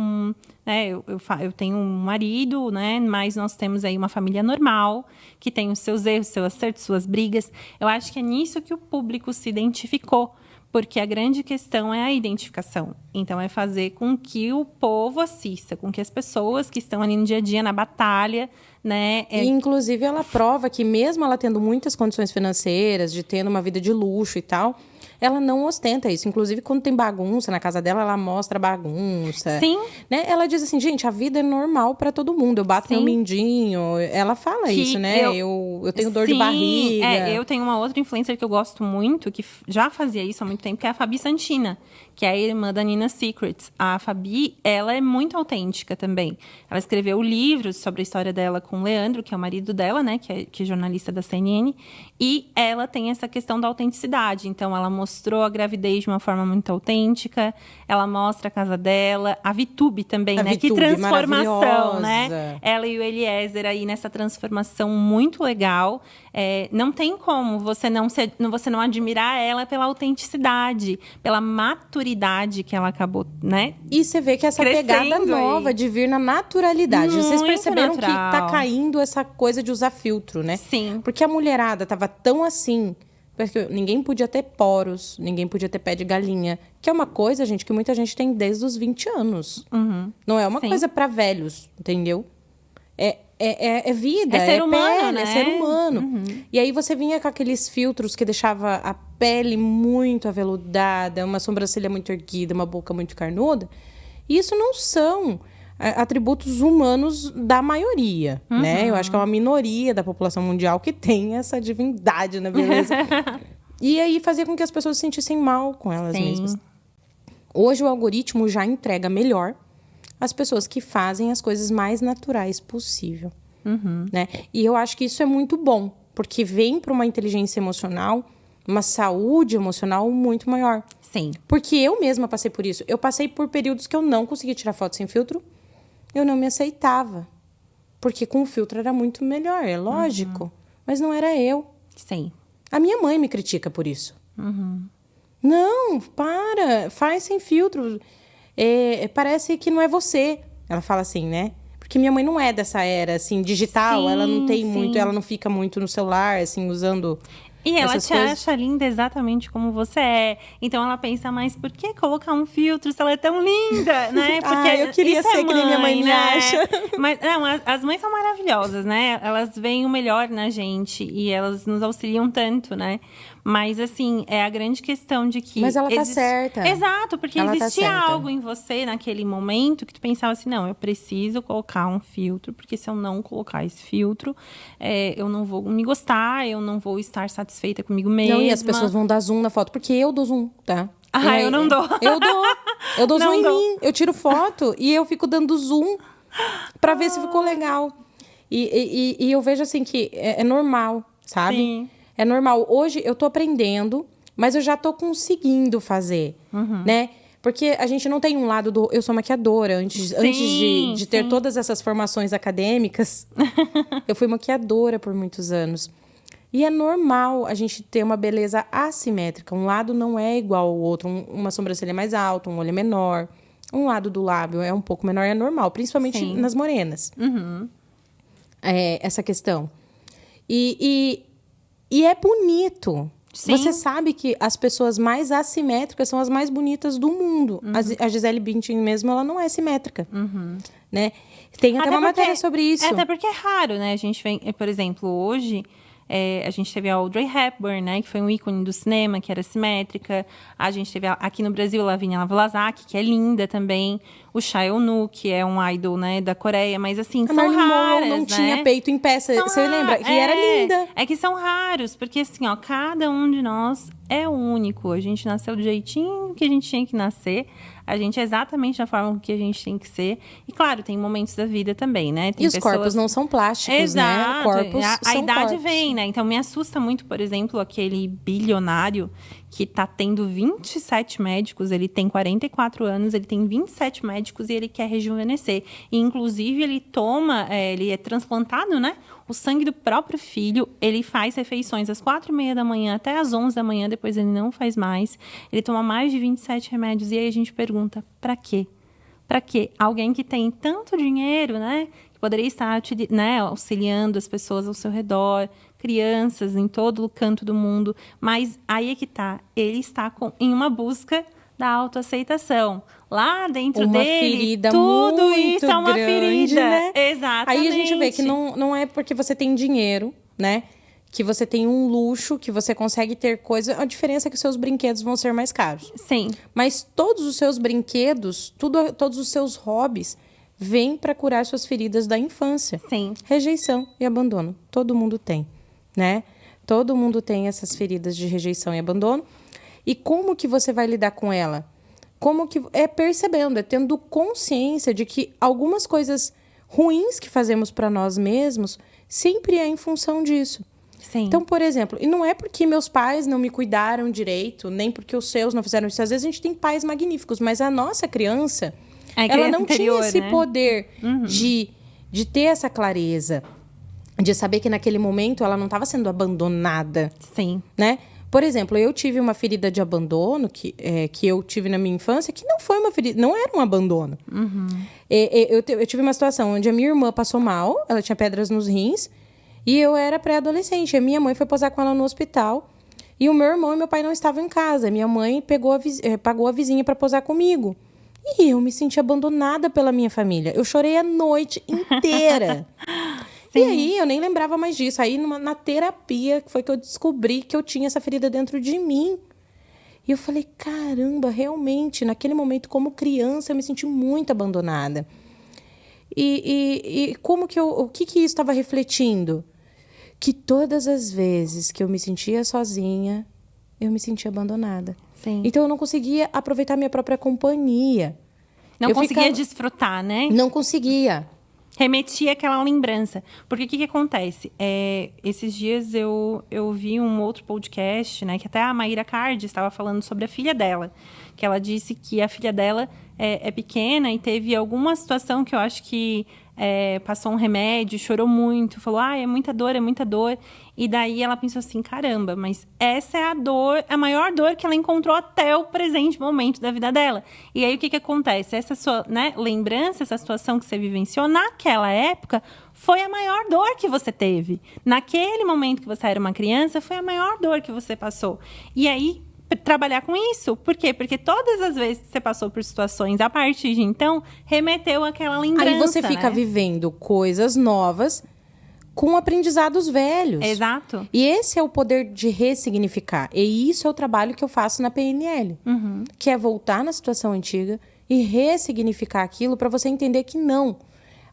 né, eu tenho um marido, né, mas nós temos aí uma família normal, que tem os seus erros, seus acertos, suas brigas. Eu acho que é nisso que o público se identificou. Porque a grande questão é a identificação. Então, é fazer com que o povo assista, com que as pessoas que estão ali no dia a dia, na batalha, né? E, inclusive, ela prova que mesmo ela tendo muitas condições financeiras, de tendo uma vida de luxo e tal, ela não ostenta isso. Inclusive, quando tem bagunça na casa dela, ela mostra bagunça. Sim. Né? Ela diz assim, gente, a vida é normal para todo mundo. Eu bato meu mindinho. Ela fala que isso, né? Eu tenho dor de barriga. Eu tenho uma outra influencer que eu gosto muito, que já fazia isso há muito tempo, que é a Fabi Santina, que é a irmã da Nina Secrets. A Fabi, ela é muito autêntica também. Ela escreveu livros sobre a história dela com o Leandro, que é o marido dela, né? Que é jornalista da CNN. E ela tem essa questão da autenticidade. Então, ela mostrou mostrou a gravidez de uma forma muito autêntica. Ela mostra a casa dela. A VTube também, né? Que transformação, né? Ela e o Eliezer aí nessa transformação muito legal. Não tem como você não admirar ela pela autenticidade, pela maturidade que ela acabou, né? E você vê que essa pegada nova de vir na naturalidade. Muito Vocês perceberam natural. que tá caindo essa coisa de usar filtro, né? Sim. Porque a mulherada tava tão assim... Porque ninguém podia ter poros, ninguém podia ter pé de galinha. Que é uma coisa, gente, que muita gente tem desde os 20 anos. Não é uma coisa para velhos, entendeu? É vida, é ser humano, pele, né? É ser humano. E aí você vinha com aqueles filtros que deixava a pele muito aveludada, uma sobrancelha muito erguida, uma boca muito carnuda. E isso não são atributos humanos da maioria, né? Eu acho que é uma minoria da população mundial que tem essa divindade na beleza. E aí fazia com que as pessoas se sentissem mal com elas mesmas. Hoje o algoritmo já entrega melhor as pessoas que fazem as coisas mais naturais possível, né? E eu acho que isso é muito bom, porque vem para uma inteligência emocional, uma saúde emocional muito maior. Sim. Porque eu mesma passei por isso. Eu passei por períodos que eu não conseguia tirar foto sem filtro. Eu não me aceitava. Porque com o filtro era muito melhor, é lógico. Mas não era eu. Sim. A minha mãe me critica por isso. Não, faz sem filtro. Parece que não é você. Ela fala assim, né? Porque minha mãe não é dessa era, assim, digital. Ela não tem muito, ela não fica muito no celular, assim, usando... E ela te acha linda exatamente como você é. Então ela pensa, mas por que colocar um filtro se ela é tão linda, né? Porque eu queria ser que nem minha mãe me acha. Mas, não, as mães são maravilhosas, né? Elas veem o melhor na gente e elas nos auxiliam tanto, né? Mas, assim, é a grande questão de que... Mas ela tá certa. Exato, porque ela existia tá algo em você naquele momento que tu pensava assim, não, eu preciso colocar um filtro, porque se eu não colocar esse filtro, eu não vou me gostar, eu não vou estar satisfeita comigo mesma. Não, e as pessoas vão dar zoom na foto, porque eu dou zoom, tá? Eu não dou. Eu dou zoom em mim. Eu tiro foto e eu fico dando zoom pra ver se ficou legal. E eu vejo, assim, que é normal, sabe? Sim. É normal. Hoje eu tô aprendendo, mas eu já tô conseguindo fazer, né? Porque a gente não tem um lado do... Eu sou maquiadora. Antes de ter todas essas formações acadêmicas, eu fui maquiadora por muitos anos. E é normal a gente ter uma beleza assimétrica. Um lado não é igual ao outro. Uma sobrancelha mais alta, um olho é menor. Um lado do lábio é um pouco menor, é normal. Principalmente nas morenas. Essa questão. E é bonito. Sim. Você sabe que as pessoas mais assimétricas são as mais bonitas do mundo. A Gisele Bündchen mesmo, ela não é simétrica. Né? Tem até uma matéria sobre isso. Até porque é raro, né? A gente vem, por exemplo, hoje... a gente teve a Audrey Hepburn, né? Que foi um ícone do cinema, que era simétrica. A gente teve aqui no Brasil a Lavinia Vlasak, que é linda também. O Cha Eun-woo, que é um idol, né, da Coreia. Mas, assim, são Marilyn raras, Monroe não né? tinha peito em pé, você lembra? Que era linda. É que são raros, porque, assim, ó, cada um de nós é único. A gente nasceu do jeitinho que a gente tinha que nascer. A gente é exatamente da forma que a gente tem que ser. E, claro, tem momentos da vida também, né? Tem os corpos não são plásticos, né? Corpos a idade corpos. vem, né? Então, me assusta muito, por exemplo, aquele bilionário que tá tendo 27 médicos. Ele tem 44 anos, ele tem 27 médicos e ele quer rejuvenescer. E, inclusive, ele ele é transplantado, né? O sangue do próprio filho. Ele faz refeições às 4h30 da manhã até às 11 da manhã. Depois ele não faz mais. Ele toma mais de 27 remédios. E aí a gente pergunta, pra quê? Pra quê? Alguém que tem tanto dinheiro, né? Que poderia estar, né, auxiliando as pessoas ao seu redor, crianças em todo o canto do mundo. Mas aí é que tá. Ele está em uma busca da autoaceitação. Lá dentro uma dele, ferida tudo muito isso é uma grande, ferida. Né? Exatamente. Aí a gente vê que não é porque você tem dinheiro, né? Que você tem um luxo, que você consegue ter coisa. A diferença é que os seus brinquedos vão ser mais caros. Sim. Mas todos os seus brinquedos, todos os seus hobbies, vêm para curar suas feridas da infância. Sim. Rejeição e abandono. Todo mundo tem, né? Todo mundo tem essas feridas de rejeição e abandono. E como que você vai lidar com ela? Como que percebendo, tendo consciência de que algumas coisas ruins que fazemos para nós mesmos sempre é em função disso. Sim. Então, por exemplo, e não é porque meus pais não me cuidaram direito, nem porque os seus não fizeram isso. Às vezes a gente tem pais magníficos, mas a nossa criança, ela não interior, tinha esse né? poder de ter essa clareza, de saber que naquele momento ela não estava sendo abandonada. Sim. Né? Por exemplo, eu tive uma ferida de abandono que eu tive na minha infância, que não foi uma ferida, não era um abandono. Eu tive uma situação onde a minha irmã passou mal, ela tinha pedras nos rins, e eu era pré-adolescente. A minha mãe foi posar com ela no hospital, e o meu irmão e meu pai não estavam em casa. Minha mãe pagou a vizinha para posar comigo. E eu me senti abandonada pela minha família. Eu chorei a noite inteira. Sim. E aí, eu nem lembrava mais disso. Aí, na terapia, foi que eu descobri que eu tinha essa ferida dentro de mim. E eu falei, caramba, realmente, naquele momento, como criança, eu me senti muito abandonada. E como que o que isso estava refletindo? Que todas as vezes que eu me sentia sozinha, eu me sentia abandonada. Sim. Então, eu não conseguia aproveitar minha própria companhia. Não conseguia desfrutar, né? Não conseguia. Remetia aquela lembrança. Porque o que acontece? Esses dias eu vi um outro podcast, né? Que até a Maíra Cardi estava falando sobre a filha dela. Que ela disse que a filha dela é pequena e teve alguma situação que eu acho que passou um remédio, chorou muito, falou, é muita dor, é muita dor. E daí ela pensou assim, caramba, mas essa é a dor, a maior dor que ela encontrou até o presente momento da vida dela. E aí o que acontece? Essa sua, né, lembrança, essa situação que você vivenciou naquela época foi a maior dor que você teve. Naquele momento que você era uma criança, foi a maior dor que você passou. E aí trabalhar com isso. Por quê? Porque todas as vezes que você passou por situações a partir de então, remeteu àquela lembrança. Aí você fica vivendo coisas novas com aprendizados velhos. Exato. E esse é o poder de ressignificar. E isso é o trabalho que eu faço na PNL. Que é voltar na situação antiga e ressignificar aquilo para você entender que não.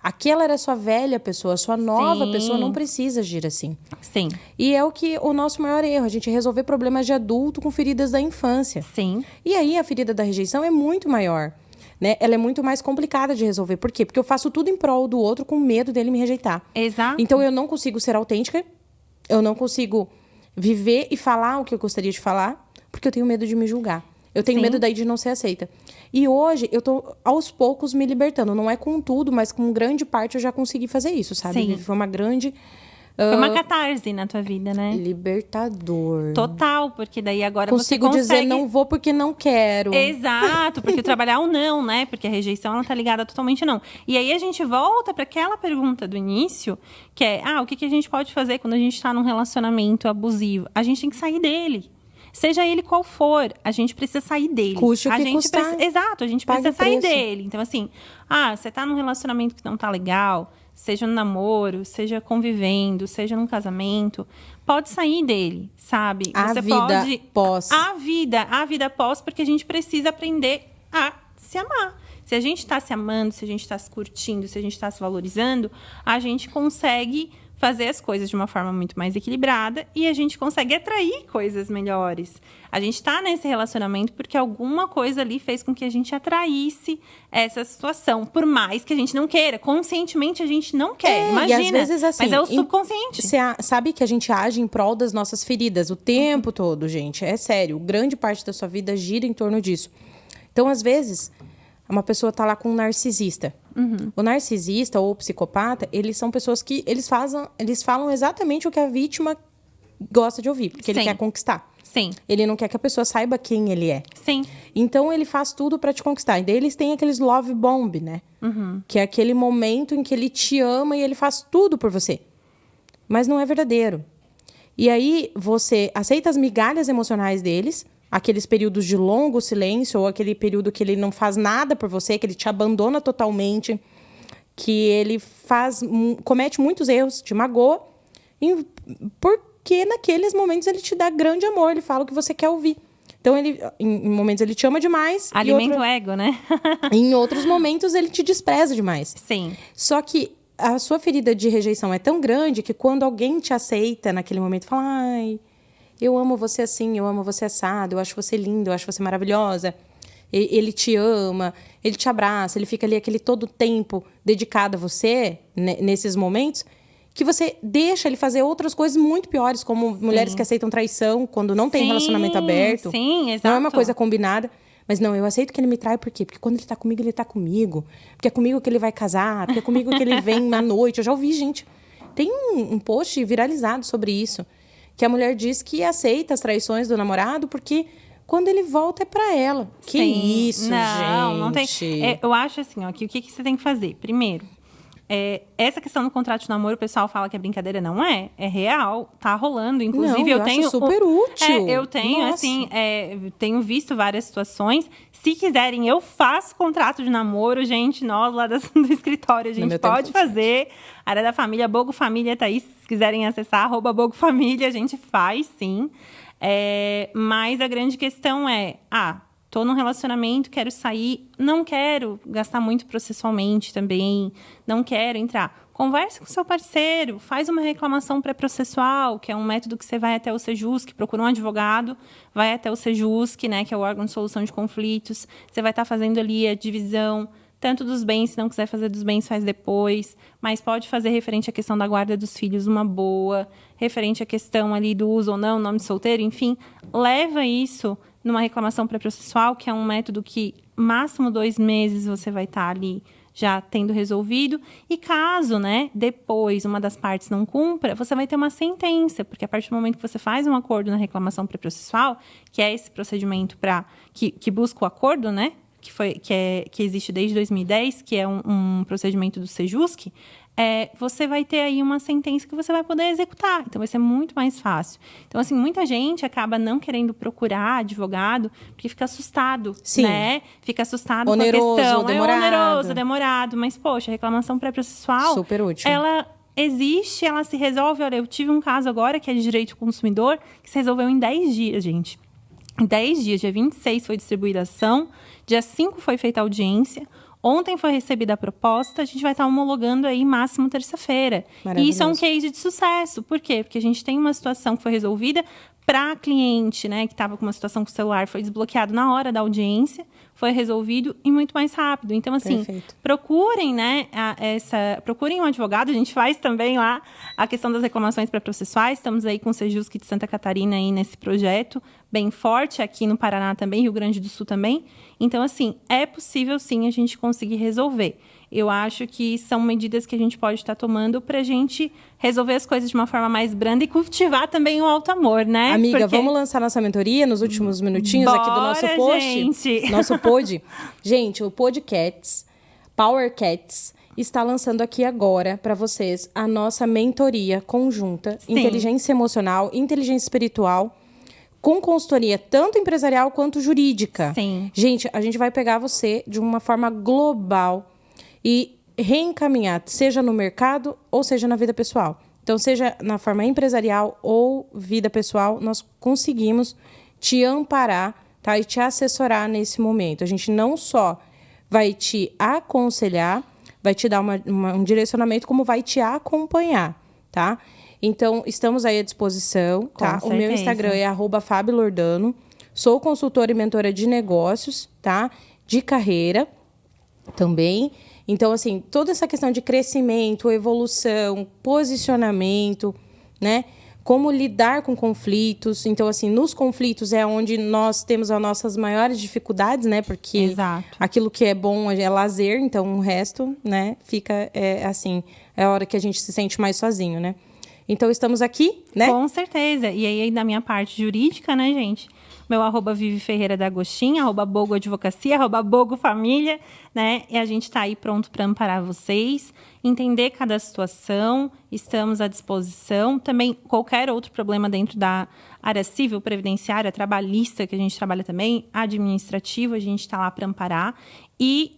Aquela era a sua velha pessoa, a sua nova pessoa não precisa agir assim. Sim. E é o nosso maior erro, a gente resolver problemas de adulto com feridas da infância. Sim. E aí a ferida da rejeição é muito maior, né? Ela é muito mais complicada de resolver. Por quê? Porque eu faço tudo em prol do outro com medo dele me rejeitar. Exato. Então eu não consigo ser autêntica, eu não consigo viver e falar o que eu gostaria de falar, porque eu tenho medo de me julgar. Eu tenho medo daí de não ser aceita. E hoje, eu tô, aos poucos, me libertando. Não é com tudo, mas com grande parte eu já consegui fazer isso, sabe? Sim. Foi uma grande... Foi uma catarse na tua vida, né? Libertador. Total, porque daí agora Consigo você consegue... dizer não vou porque não quero. Exato, porque trabalhar o não, né? Porque a rejeição, ela tá ligada totalmente não. E aí a gente volta para aquela pergunta do início, que é, o que a gente pode fazer quando a gente tá num relacionamento abusivo? A gente tem que sair dele. Seja ele qual for, a gente precisa sair dele. Custe o que custar. Exato, a gente precisa sair dele. Então, assim, você tá num relacionamento que não tá legal, seja no namoro, seja convivendo, seja num casamento, pode sair dele, sabe? Você pode... pós. A vida pós, porque a gente precisa aprender a se amar. Se a gente tá se amando, se a gente tá se curtindo, se a gente tá se valorizando, a gente consegue fazer as coisas de uma forma muito mais equilibrada e a gente consegue atrair coisas melhores. A gente tá nesse relacionamento porque alguma coisa ali fez com que a gente atraísse essa situação. Por mais que a gente não queira. Conscientemente a gente não quer. Imagina. E às vezes, assim, mas é o subconsciente. Você sabe que a gente age em prol das nossas feridas o tempo todo, gente. É sério. Grande parte da sua vida gira em torno disso. Então, às vezes, uma pessoa tá lá com um narcisista. O narcisista ou o psicopata, eles são pessoas que eles falam exatamente o que a vítima gosta de ouvir, porque ele quer conquistar. Sim. Ele não quer que a pessoa saiba quem ele é. Sim. Então, ele faz tudo pra te conquistar. E daí eles têm aqueles love bomb, né? Que é aquele momento em que ele te ama e ele faz tudo por você. Mas não é verdadeiro. E aí, você aceita as migalhas emocionais deles, aqueles períodos de longo silêncio, ou aquele período que ele não faz nada por você, que ele te abandona totalmente, que ele comete muitos erros, te magoa, porque naqueles momentos ele te dá grande amor, ele fala o que você quer ouvir. Então, em momentos ele te ama demais. Alimenta o ego, né? Em outros momentos ele te despreza demais. Sim. Só que a sua ferida de rejeição é tão grande que quando alguém te aceita naquele momento, fala, ai, eu amo você assim, eu amo você assado, eu acho você linda, eu acho você maravilhosa. Ele te ama, ele te abraça, ele fica ali aquele todo tempo dedicado a você, nesses momentos. que você deixa ele fazer outras coisas muito piores, como mulheres que aceitam traição quando não tem relacionamento aberto. Sim, exato. Não é uma coisa combinada. Mas não, eu aceito que ele me trai, por quê? Porque quando ele tá comigo, ele tá comigo. Porque é comigo que ele vai casar, porque é comigo que ele vem na noite. Eu já ouvi, gente. Tem um post viralizado sobre isso. Que a mulher diz que aceita as traições do namorado porque quando ele volta é pra ela. Que Sim. isso, não, gente. Não tem. Eu acho assim, ó, que o que você tem que fazer? Primeiro, essa questão do contrato de namoro, o pessoal fala que é brincadeira, não é. É real, tá rolando. Inclusive, Não, eu tenho. acho super útil. Eu tenho, Nossa. assim, tenho visto várias situações. Se quiserem, eu faço contrato de namoro, gente. Nós lá do escritório, a gente pode fazer. Área da família, Bogo Família tá aí. Se quiserem acessar, @Bogo Família, a gente faz, sim. Mas a grande questão tô num relacionamento, quero sair, não quero gastar muito processualmente também, não quero entrar. Converse com seu parceiro, faz uma reclamação pré-processual, que é um método que você vai até o Sejusc, procura um advogado, vai até o Sejusc, né, que é o órgão de solução de conflitos. Você vai estar fazendo ali a divisão, tanto dos bens, se não quiser fazer dos bens, faz depois, mas pode fazer referente à questão da guarda dos filhos uma boa, referente à questão ali do uso ou não, nome de solteiro, enfim, leva isso numa reclamação pré-processual, que é um método que máximo 2 meses você vai estar ali já tendo resolvido. E caso, né, depois uma das partes não cumpra, você vai ter uma sentença, porque a partir do momento que você faz um acordo na reclamação pré-processual, que é esse procedimento que busca o acordo, né, que existe desde 2010, que é um procedimento do Sejusc, você vai ter aí uma sentença que você vai poder executar. Então, vai ser muito mais fácil. Então, assim, muita gente acaba não querendo procurar advogado porque fica assustado, Sim. né? Fica assustado oneroso, com a questão. demorado. Oneroso, demorado. Mas, poxa, a reclamação pré-processual... Super útil. Ela existe, ela se resolve. Olha, eu tive um caso agora, que é de direito do consumidor, que se resolveu em 10 dias, gente. Em 10 dias, dia 26 foi distribuída a ação, dia 5 foi feita a audiência, ontem foi recebida a proposta, a gente vai estar homologando aí máximo terça-feira. E isso é um case de sucesso. Por quê? Porque a gente tem uma situação que foi resolvida para a cliente, né, que estava com uma situação com o celular, foi desbloqueado na hora da audiência, foi resolvido e muito mais rápido. Então, assim, procurem, né, procurem um advogado. A gente faz também lá a questão das reclamações pré-processuais. Estamos aí com o Sejusc de Santa Catarina aí nesse projeto, bem forte, aqui no Paraná também, Rio Grande do Sul também. Então, assim, é possível, sim, a gente conseguir resolver. Eu acho que são medidas que a gente pode estar tomando para a gente resolver as coisas de uma forma mais branda e cultivar também o alto amor, né? Amiga, vamos lançar nossa mentoria nos últimos minutinhos aqui do nosso post? Gente. Nosso pod. Gente, o Podcats, Power Cats, está lançando aqui agora para vocês a nossa mentoria conjunta, Sim. Inteligência Emocional, Inteligência Espiritual, com consultoria tanto empresarial quanto jurídica. Sim. Gente, a gente vai pegar você de uma forma global e reencaminhar, seja no mercado ou seja na vida pessoal. Então, seja na forma empresarial ou vida pessoal, nós conseguimos te amparar, tá? E te assessorar nesse momento. A gente não só vai te aconselhar, vai te dar um direcionamento, como vai te acompanhar, tá? Então, estamos aí à disposição, tá? O meu Instagram é @FabiLordano. Sou consultora e mentora de negócios, tá? De carreira também. Então, assim, toda essa questão de crescimento, evolução, posicionamento, né? Como lidar com conflitos. Então, assim, nos conflitos é onde nós temos as nossas maiores dificuldades, né? Porque aquilo que é bom é lazer, então o resto, né? Fica, assim, é a hora que a gente se sente mais sozinho, né? Então, estamos aqui, né? Com certeza. E aí, na minha parte jurídica, né, gente? Meu @Vivi Ferreira da Agostinho, @Bogo Advocacia, @Bogo Família, né? E a gente está aí pronto para amparar vocês, entender cada situação, estamos à disposição. Também, qualquer outro problema dentro da área civil, previdenciária, trabalhista, que a gente trabalha também, administrativo, a gente está lá para amparar. E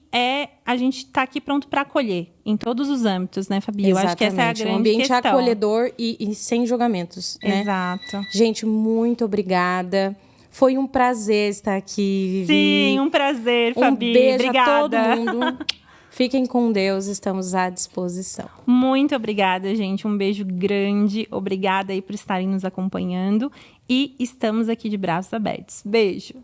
a gente está aqui pronto para acolher, em todos os âmbitos, né, Fabi? Eu acho que essa é a grande questão. Um ambiente acolhedor e sem julgamentos, né? Exato. Gente, muito obrigada. Foi um prazer estar aqui, Vivi. Sim, um prazer, Fabi. Um beijo obrigada. a todo mundo. Fiquem com Deus, estamos à disposição. Muito obrigada, gente. Um beijo grande. Obrigada aí por estarem nos acompanhando. E estamos aqui de braços abertos. Beijo.